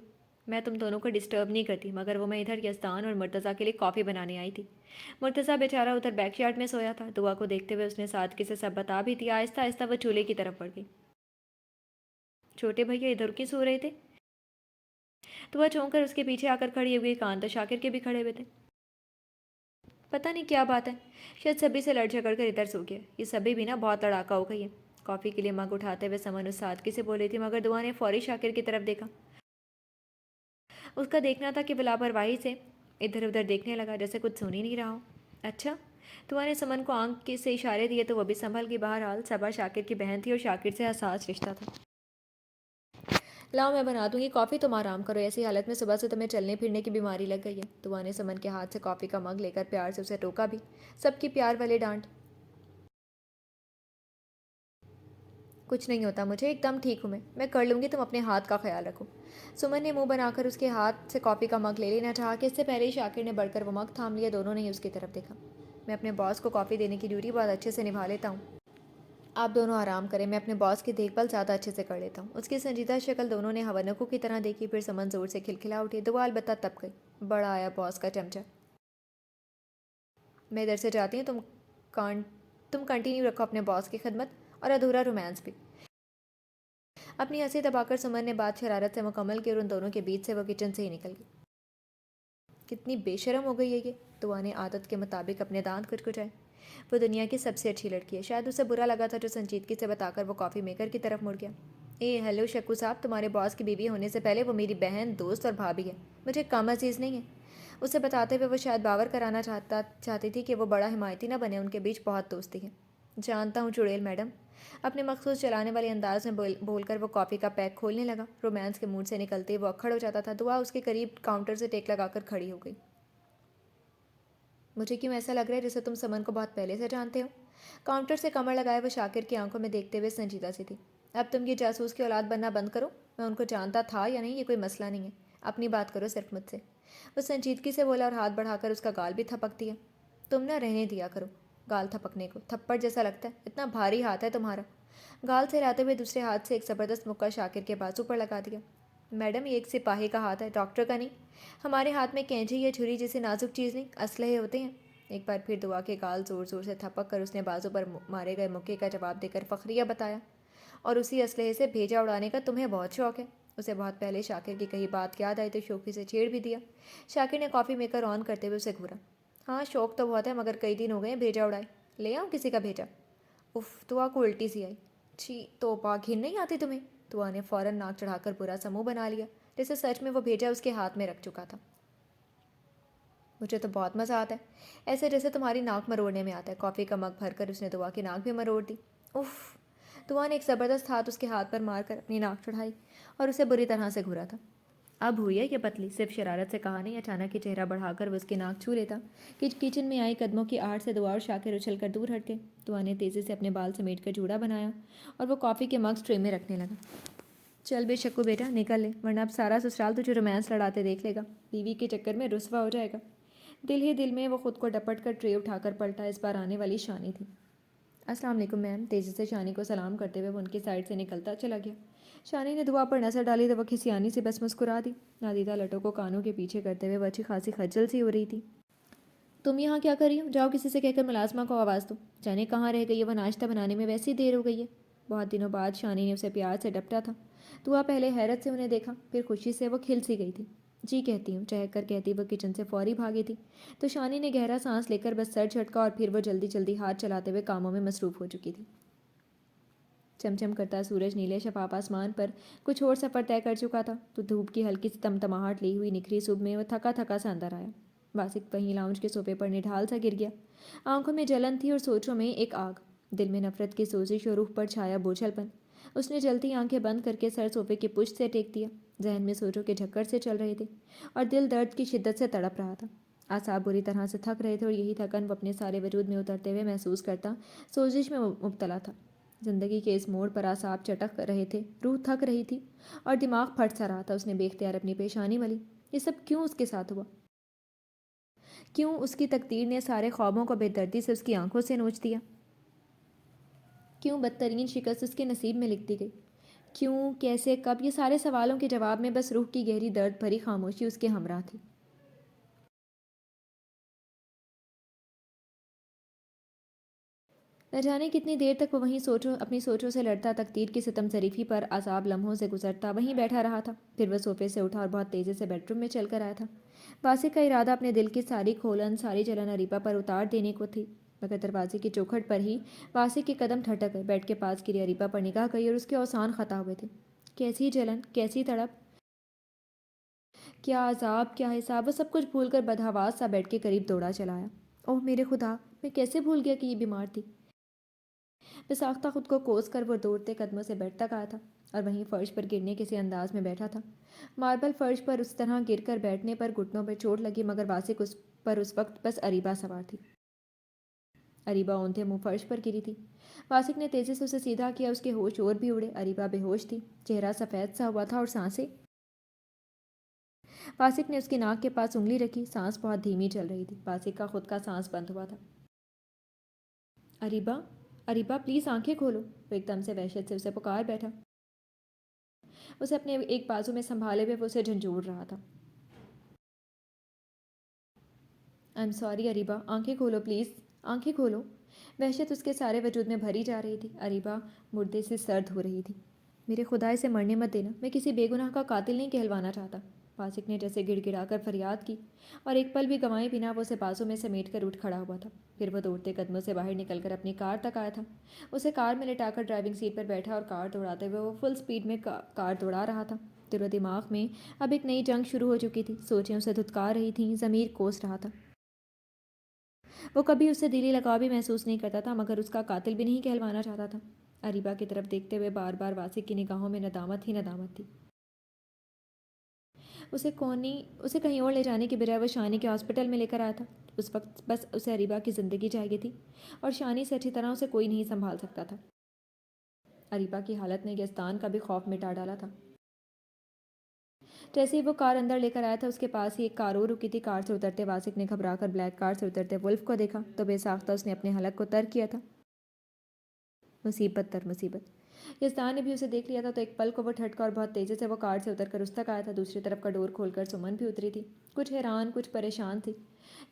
میں تم دونوں کو ڈسٹرب نہیں کرتی، مگر وہ میں ادھر یزدان اور مرتضیٰ کے لیے کافی بنانے آئی تھی۔ مرتضیٰ بیچارہ ادھر بیک یارڈ میں سویا تھا۔ دعا کو دیکھتے ہوئے اس نے سادگی سے سب بتا بھی دیا۔ آہستہ آہستہ وہ چولہے کی طرف بڑھ گئی۔ چھوٹے بھیا ادھر کی سو رہے تھے؟ دعا چونک کر اس کے پیچھے آ کر کھڑی ہوئی۔ کان تو شاکر کے بھی کھڑے ہوئے تھے۔ پتہ نہیں کیا بات ہے، شاید سبھی سے لڑ جھگڑ کر ادھر سو گیا۔ یہ سبھی بھی نا بہت لڑاکا ہو گئی ہے۔ کافی کے لیے مگ اٹھاتے ہوئے سمن اس سادگی سے بولی تھی، مگر دعا نے فوری شاکر کی طرف دیکھا۔ اس کا دیکھنا تھا کہ وہ لاپرواہی سے ادھر ادھر دیکھنے لگا جیسے کچھ سن ہی نہیں رہا ہو۔ اچھا؟ دعا نے سمن کو آنکھ سے اشارے دیے تو وہ بھی سنبھل گئی۔ بہرحال صبا شاکر کی بہن تھی اور شاکر سے حساس رشتہ تھا۔ لاؤ میں بنا دوں گی کافی، تم آرام کرو۔ ایسی حالت میں صبح سے تمہیں چلنے پھرنے کی بیماری لگ گئی ہے۔ دعا نے سمن کے ہاتھ سے کافی کا مگ لے کر پیار سے اسے ٹوکا بھی، سب کی پیار والے ڈانٹ۔ کچھ نہیں ہوتا مجھے، ایک دم ٹھیک ہوں میں کر لوں گی، تم اپنے ہاتھ کا خیال رکھو۔ سمن نے منہ بنا کر اس کے ہاتھ سے کافی کا مگ لے لینا چاہا کہ اس سے پہلے ہی شاکر نے بڑھ کر وہ مگ تھام لیا۔ دونوں نے ہی اس کی طرف دیکھا۔ میں اپنے باس کو کافی دینے کی ڈیوٹی بہت اچھے سے نبھا لیتا ہوں، آپ دونوں آرام کریں، میں اپنے باس کی دیکھ بھال زیادہ اچھے سے کر لیتا ہوں۔ اس کی سنجیدہ شکل دونوں نے ہونکوں کی طرح دیکھی۔ پھر سمن زور سے کھلکھلا اٹھی۔ دعا البتہ تب گئی۔ بڑا آیا باس کا چمچہ۔ میں ادھر سے جاتی ہوں، تم کنٹینیو رکھو اپنے باس کی خدمت، اور ادھورا رومانس بھی۔ اپنی ہنسی دبا کر سمن نے بات شرارت سے مکمل کی اور ان دونوں کے بیچ سے وہ کچن سے ہی نکل گئی۔ کتنی بے شرم ہو گئی ہے یہ، دعا نے عادت کے مطابق اپنے دانت کھٹکھٹائے۔ وہ دنیا کی سب سے اچھی لڑکی ہے۔ شاید اسے برا لگا تھا جو سنجیدگی سے بتا کر وہ کافی میکر کی طرف مڑ گیا۔ ہیلو شکو صاحب، تمہارے باس کی بیوی ہونے سے پہلے وہ میری بہن، دوست اور بھابھی ہے، مجھے کم عزیز نہیں ہے۔ اسے بتاتے ہوئے وہ شاید باور کرانا چاہتی تھی کہ وہ بڑا حمایتی نہ بنے، ان کے بیچ بہت دوستی ہے۔ جانتا ہوں چڑیل میڈم، اپنے مخصوص چلانے والے انداز میں بول کر وہ کافی کا پیک کھولنے لگا۔ رومانس کے موڈ سے نکلتے وہ اکھڑ ہو جاتا تھا۔ دعا اس کے قریب کاؤنٹر سے ٹیک لگا کر کھڑی ہو گئی۔ مجھے کیوں ایسا لگ رہا ہے جیسے تم سمن کو بہت پہلے سے جانتے ہو؟ کاؤنٹر سے کمر لگائے وہ شاکر کی آنکھوں میں دیکھتے ہوئے سنجیدہ سی تھی۔ اب تم یہ جاسوس کی اولاد بننا بند کرو۔ میں ان کو جانتا تھا یا نہیں یہ کوئی مسئلہ نہیں ہے، اپنی بات کرو صرف مجھ سے۔ وہ سنجیدگی سے بولا اور ہاتھ بڑھا کر اس کا گال بھی تھپک دیا۔ تم نہ رہنے دیا کرو گال تھپکنے کو، تھپڑ جیسا لگتا ہے، اتنا بھاری ہاتھ ہے تمہارا۔ گال سے ہلاتے ہوئے دوسرے ہاتھ سے ایک زبردست مکہ شاکر کے بازو پر لگا دیا۔ میڈم یہ ایک سپاہی کا ہاتھ ہے، ڈاکٹر کا نہیں۔ ہمارے ہاتھ میں کینچی یا چھری جیسی نازک چیز نہیں، اسلحے ہوتے ہیں۔ ایک بار پھر دعا کے گال زور زور سے تھپک کر اس نے بازو پر مارے گئے مکے کا جواب دے کر فخریہ بتایا، اور اسی اسلحے سے بھیجا اڑانے کا تمہیں بہت شوق ہے۔ اسے بہت پہلے شاکر کی کہی بات یاد آئی تو شوخی سے چھیڑ بھی دیا۔ شاکر نے کافی میکر آن کرتے ہوئے اسے گھورا۔ ہاں شوق تو بہت ہے، مگر کئی دن ہو گئے بھیجا اڑائے، لے آؤں کسی کا بھیجا؟ اف، دعا کو الٹی سی آئی۔ چھی، توبہ، گھن نہیں آتی تمہیں؟ دعا نے فوراً ناک چڑھا کر برا سا منہ بنا لیا، جیسے سچ میں وہ بھیجا اس کے ہاتھ میں رکھ چکا تھا۔ مجھے تو بہت مزہ آتا ہے، ایسے جیسے تمہاری ناک مروڑنے میں آتا ہے۔ کافی کا مگ بھر کر اس نے دعا کی ناک بھی مروڑ دی۔ اف، دعا نے ایک زبردست ہاتھ اس کے ہاتھ پر مار کر اپنی ناک چڑھائی اور اسے بری طرح سے گھورا تھا۔ اب ہوئی ہے یہ پتلی، صرف شرارت سے کہا نہیں، اچانک ہی چہرہ بڑھا کر وہ اس کی ناک چھو لیتا۔ کچن میں آئی قدموں کی آہٹ سے دعا اور شاکر اچھل کر دور ہٹ گئے۔ دعا نے تیزی سے اپنے بال سمیٹ کر جوڑا بنایا اور وہ کافی کے مگز ٹرے میں رکھنے لگا۔ چل بے شکو بیٹا نکل لے، ورنہ اب سارا سسرال تجھے رومانس لڑاتے دیکھ لے گا، بیوی کے چکر میں رسوا ہو جائے گا۔ دل ہی دل میں وہ خود کو ڈپٹ کر ٹرے اٹھا کر پلٹا۔ اس بار آنے والی شانی تھی۔ السلام علیکم میم، تیزی سے شانی کو سلام کرتے ہوئے وہ ان کی سائڈ سے نکلتا چلا گیا۔ شانی نے دعا پر نظر ڈالی تو وہ کھسیانی سے بس مسکرا دی۔ نادیدہ لٹوں کو کانوں کے پیچھے کرتے ہوئے وہ اچھی خاصی خجل سی ہو رہی تھی۔ تم یہاں کیا کر رہی ہو؟ جاؤ کسی سے کہہ کر ملازمہ کو آواز دو، جانے کہاں رہ گئی ہے، وہ ناشتہ بنانے میں ویسی دیر ہو گئی ہے۔ بہت دنوں بعد شانی نے اسے پیار سے ڈپٹا تھا۔ دعا پہلے حیرت سے انہیں دیکھا، پھر خوشی سے وہ کھل سی گئی تھی۔ جی کہتی ہوں، چہک کر کہتی وہ کچن سے فوری بھاگی تھی، تو شانی نے گہرا سانس لے کر بس سر جھٹکا اور پھر وہ جلدی جلدی ہاتھ چلاتے ہوئے کاموں میں مصروف ہو چکی تھی۔ چمچم کرتا سورج نیلے شفاف آسمان پر کچھ اور سفر طے کر چکا تھا، تو دھوپ کی ہلکی سی تمتماہٹ لی ہوئی نکھری صبح میں وہ تھکا تھکا سا اندر آیا۔ باسق وہیں لاؤنج کے صوفے پر نڈھال سا گر گیا۔ آنکھوں میں جلن تھی اور سوچوں میں ایک آگ، دل میں نفرت کی سوزش اور روح پر چھایا بوجھل پن۔ اس نے جلتی آنکھیں بند کر کے سر صوفے کی پشت سے ٹیک دیا۔ ذہن میں سوچوں کے جھکڑ سے چل رہے تھے اور دل درد کی شدت سے تڑپ رہا تھا۔ اعصاب بری طرح سے تھک رہے تھے اور یہی تھکن وہ اپنے سارے وجود میں اترتے ہوئے محسوس کرتا سوزش میں مبتلا تھا۔ زندگی کے اس موڑ پر اعصاب چٹک رہے تھے، روح تھک رہی تھی اور دماغ پھٹ سا رہا تھا۔ اس نے بے اختیار اپنی پیشانی ملی۔ یہ سب کیوں اس کے ساتھ ہوا؟ کیوں اس کی تقدیر نے سارے خوابوں کو بے دردی سے اس کی آنکھوں سے نوچ دیا؟ کیوں بدترین شکست اس کے نصیب میں لکھ دی گئی؟ کیوں، کیسے، کب؟ یہ سارے سوالوں کے جواب میں بس روح کی گہری درد بھری خاموشی اس کے ہمراہ تھی۔ نہ جانے کتنی دیر تک وہ وہیں اپنی سوچوں سے لڑتا، تقدیر کی ستم ظریفی پر اعصاب لمحوں سے گزرتا وہیں بیٹھا رہا تھا۔ پھر وہ صوفے سے اٹھا اور بہت تیزی سے بیڈ روم میں چل کر آیا تھا۔ باسق کا ارادہ اپنے دل کی ساری کھولن، ساری جلن اریبہ پر اتار دینے کو تھی، مگر دروازے کی چوکھٹ پر ہی باسق کے قدم ٹھٹک گئے۔ بیڈ کے پاس گری اریبہ پر نگاہ گئی اور اس کے اوسان خطا ہوئے تھے۔ کیسی جلن، کیسی تڑپ، کیا عذاب، کیا حساب! وہ سب کچھ بھول کر بدحواس سا بیڈ کے قریب دوڑا چلا آیا۔ اوہ میرے خدا، میں کیسے بھول گیا کہ یہ بیمار تھی! بساختہ خود کو کوس کر وہ دوڑتے قدموں سے بیڈ تک آیا تھا اور وہیں فرش پر گرنے کسی انداز میں بیٹھا تھا۔ ماربل فرش پر اس طرح گر کر بیٹھنے پر گھٹنوں پر چوٹ لگی، مگر باسق اس پر اس وقت بس اریبہ سوار تھی۔ اریبہ اونھے منہ فرش پر گری تھی۔ باسق نے تیزی سے اسے سیدھا کیا، اس کے ہوش اور بھی اڑے۔ اریبہ بے ہوش تھی، چہرہ سفید سا ہوا تھا اور سانسیں۔ باسق نے اس کی ناک کے پاس انگلی رکھی، سانس بہت دھیمی چل رہی تھی۔ باسق کا خود کا سانس بند ہوا تھا۔ اریبہ، اریبہ پلیز آنکھیں کھولو! وہ ایک دم سے وحشت سے اسے پکار بیٹھا۔ اسے اپنے ایک بازو میں سنبھالے ہوئے وہ اسے جھنجھوڑ رہا تھا۔ آئی ایم سوری اریبہ، آنکھیں کھولو پلیز، آنکھیں کھولو! وحشت اس کے سارے وجود میں بھری جا رہی تھی۔ اریبہ مردے سے سرد ہو رہی تھی۔ میرے خدا اسے مرنے مت دینا، میں کسی بے گناہ کا قاتل نہیں کہلوانا چاہتا۔ باسق نے جیسے گڑ گڑا کر فریاد کی، اور ایک پل بھی گنوائے بنا وہ اسے بازو میں سمیٹ کر اٹھ کھڑا ہوا تھا۔ پھر وہ دوڑتے قدموں سے باہر نکل کر اپنی کار تک آیا تھا۔ اسے کار میں لٹا کر ڈرائیونگ سیٹ پر بیٹھا اور کار دوڑاتے ہوئے وہ فل سپیڈ میں کار دوڑا رہا تھا۔ دل و دماغ میں اب ایک نئی جنگ شروع ہو چکی تھی۔ سوچیں اسے دھتکار رہی تھیں، ضمیر کوس رہا تھا۔ وہ کبھی اس سے دلی لگاؤ بھی محسوس نہیں کرتا تھا، مگر اس کا قاتل بھی نہیں کہلوانا چاہتا تھا۔ اریبہ کی طرف دیکھتے ہوئے بار بار واسق کی نگاہوں میں ندامت ہی ندامت تھی۔ اسے کہیں اور لے جانے کی بجائے وہ شانی کے ہاسپٹل میں لے کر آیا تھا۔ اس وقت بس اسے اریبہ کی زندگی چاہیے تھی اور شانی سے اچھی طرح اسے کوئی نہیں سنبھال سکتا تھا۔ اریبہ کی حالت نے یزدان کا بھی خوف مٹا ڈالا تھا۔ جیسے ہی وہ کار اندر لے کر آیا تھا، اس کے پاس ہی ایک کار اور رکی تھی۔ کار سے اترتے واسق نے گھبرا کر بلیک کار سے اترتے ولف کو دیکھا تو بے ساختہ اس نے اپنے حلق کو ترک کیا تھا۔ مصیبت تر مصیبت۔ یزدان نے بھی اسے دیکھ لیا تھا تو ایک پل کو وہ ٹھٹکا اور بہت تیزی سے وہ کار سے اتر کر اس تک آیا تھا۔ دوسری طرف کا ڈور کھول کر سمن بھی اتری تھی، کچھ حیران کچھ پریشان تھی۔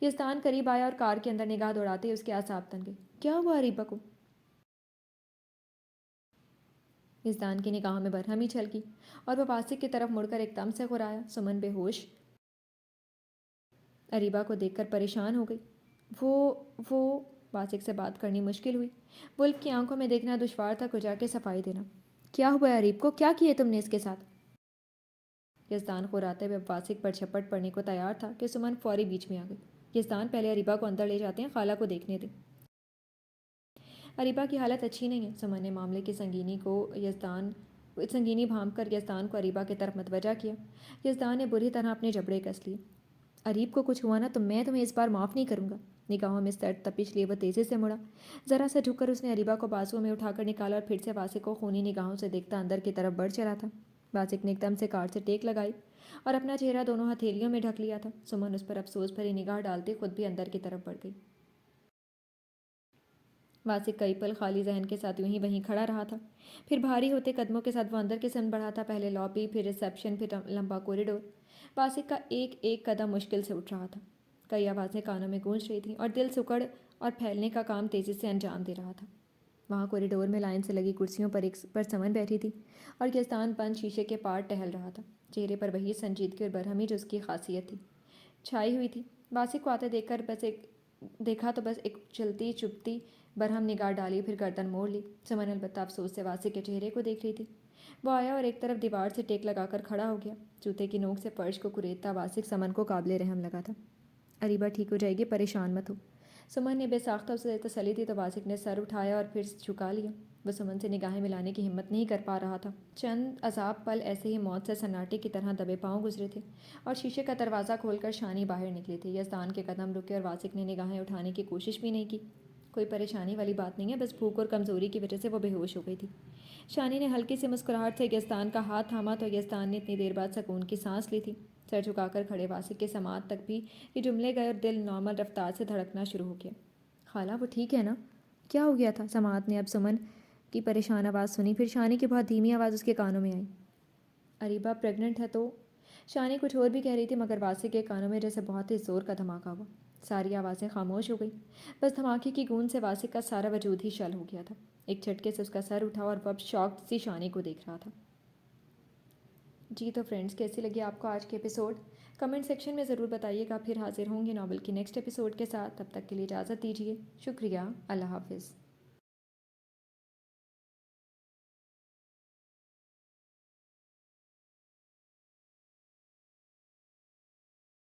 یزدان قریب آیا اور کار کے اندر نگاہ دوڑاتے ہی اس کے اعصاب تن گئے۔ کیا ہوا اریبہ کو؟ یزدان کی نگاہوں میں برہمی چھلکی اور وہ واسق کی طرف مڑ کر ایک دم سے غرایا۔ سمن بے ہوش اریبہ کو دیکھ کر پریشان ہو گئی۔ وہ واسق سے بات کرنی مشکل ہوئی۔ ولف کی آنکھوں میں دیکھنا دشوار تھا، کجا کے صفائی دینا۔ کیا ہوا ہے اریب کو؟ کیا کیے تم نے اس کے ساتھ؟ یزدان غراتے ہوئے واسق پر جھپٹ پڑنے کو تیار تھا کہ سمن فوری بیچ میں آ گئی۔ یزدان، پہلے اریبہ کو اندر لے جاتے ہیں، خالہ کو دیکھنے دیں۔ اریبہ کی حالت اچھی نہیں ہے۔ سمن نے معاملے کی سنگینی بھانپ کر یزدان کو اریبہ کی طرف متوجہ کیا۔ یزدان نے بری طرح اپنے جبڑے کس لیے۔ اریب کو کچھ ہوا نا تو میں تمہیں اس بار معاف نہیں کروں گا۔ نگاہوں میں سرد تپش لیے وہ تیزی سے مڑا۔ ذرا سا جھک کر اس نے اریبہ کو بازوؤں میں اٹھا کر نکالا اور پھر سے واسق کو خونی نگاہوں سے دیکھتا اندر کی طرف بڑھ چلا تھا۔ واسق نے ایک دم سے کار سے ٹیک لگائی اور اپنا چہرہ دونوں ہتھیلیوں میں ڈھک لیا تھا۔ سمن اس پر افسوس بھری نگاہ ڈالتے خود بھی اندر کی طرف بڑھ گئی۔ واسق کئی پل خالی ذہن کے ساتھ یوں ہی وہیں کھڑا رہا تھا۔ پھر بھاری ہوتے قدموں کے ساتھ وہ اندر کی سمت بڑھا تھا، پہلے لابی، پھر ریسیپشن، پھر لمبا کوریڈور۔ واسق کا ایک ایک قدم مشکل سے اٹھ رہا تھا۔ کئی آوازیں کانوں میں گونج رہی تھیں اور دل سکڑ اور پھیلنے کا کام تیزی سے انجام دے رہا تھا۔ وہاں کوریڈور میں لائن سے لگی کرسیوں پر سمن بیٹھی تھی اور یزدان بند شیشے کے پار ٹہل رہا تھا۔ چہرے پر وہی سنجیدگی اور برہمی جو اس کی خاصیت تھی چھائی ہوئی تھی۔ واسق کو آتے دیکھا تو بس ایک چلتی چپتی برہم نگاہ ڈالی، پھر گردن موڑ لی۔ سمن البتہ افسوس سے واسق کے چہرے کو دیکھ رہی تھی۔ وہ آیا اور ایک طرف دیوار سے ٹیک لگا کر کھڑا ہو گیا۔ جوتے کی نوک سے فرش کو کریدتا واسق سمن کو قابل رحم لگا تھا۔ اریبہ ٹھیک ہو جائے گی، پریشان مت ہو۔ سمن نے بے ساختہ اسے تسلی دی تو واسق نے سر اٹھایا اور پھر جھکا لیا۔ وہ سمن سے نگاہیں ملانے کی ہمت نہیں کر پا رہا تھا۔ چند عذاب پل ایسے ہی موت سے سناٹے کی طرح دبے پاؤں گزرے تھے اور شیشے کا دروازہ کھول کر شانی باہر نکلی تھی۔ یزدان کے قدم رکے اور واسق نے نگاہیں اٹھانے کی کوشش بھی نہیں کی۔ کوئی پریشانی والی بات نہیں ہے، بس بھوک اور کمزوری کی وجہ سے وہ بے ہوش ہو گئی تھی۔ شانی نے ہلکی سی مسکراہٹ سے یزدان کا ہاتھ تھاما تو یزدان نے اتنی دیر بعد سکون کی سانس لی تھی۔ سر جھکا کر کھڑے واسق کے سماعت تک بھی یہ جملے گئے اور دل نارمل رفتار سے دھڑکنا شروع ہو گیا۔ خالہ وہ ٹھیک ہے نا؟ کیا ہو گیا تھا؟ سماعت نے اب سمن کی پریشان آواز سنی، پھر شانی کی بہت دھیمی آواز اس کے کانوں میں آئی۔ اریبہ پریگننٹ ہے تو؟ شانی کچھ اور بھی کہہ رہی تھی مگر واسق کے کانوں میں جیسے بہت ہی زور کا دھماکہ ہوا۔ ساری آوازیں خاموش ہو گئیں۔ بس دھماکے کی گونج سے واسق کا سارا وجود ہی شل ہو گیا تھا۔ ایک جھٹکے سے اس کا سر اٹھا اور وہ اب شاکڈ سی شانی کو دیکھ رہا تھا۔ جی تو فرینڈز، کیسی لگی آپ کو آج کے ایپیسوڈ؟ کمنٹ سیکشن میں ضرور بتائیے گا۔ پھر حاضر ہوں گے ناول کی نیکسٹ ایپیسوڈ کے ساتھ۔ تب تک کے لیے اجازت دیجیے۔ شکریہ۔ اللہ حافظ۔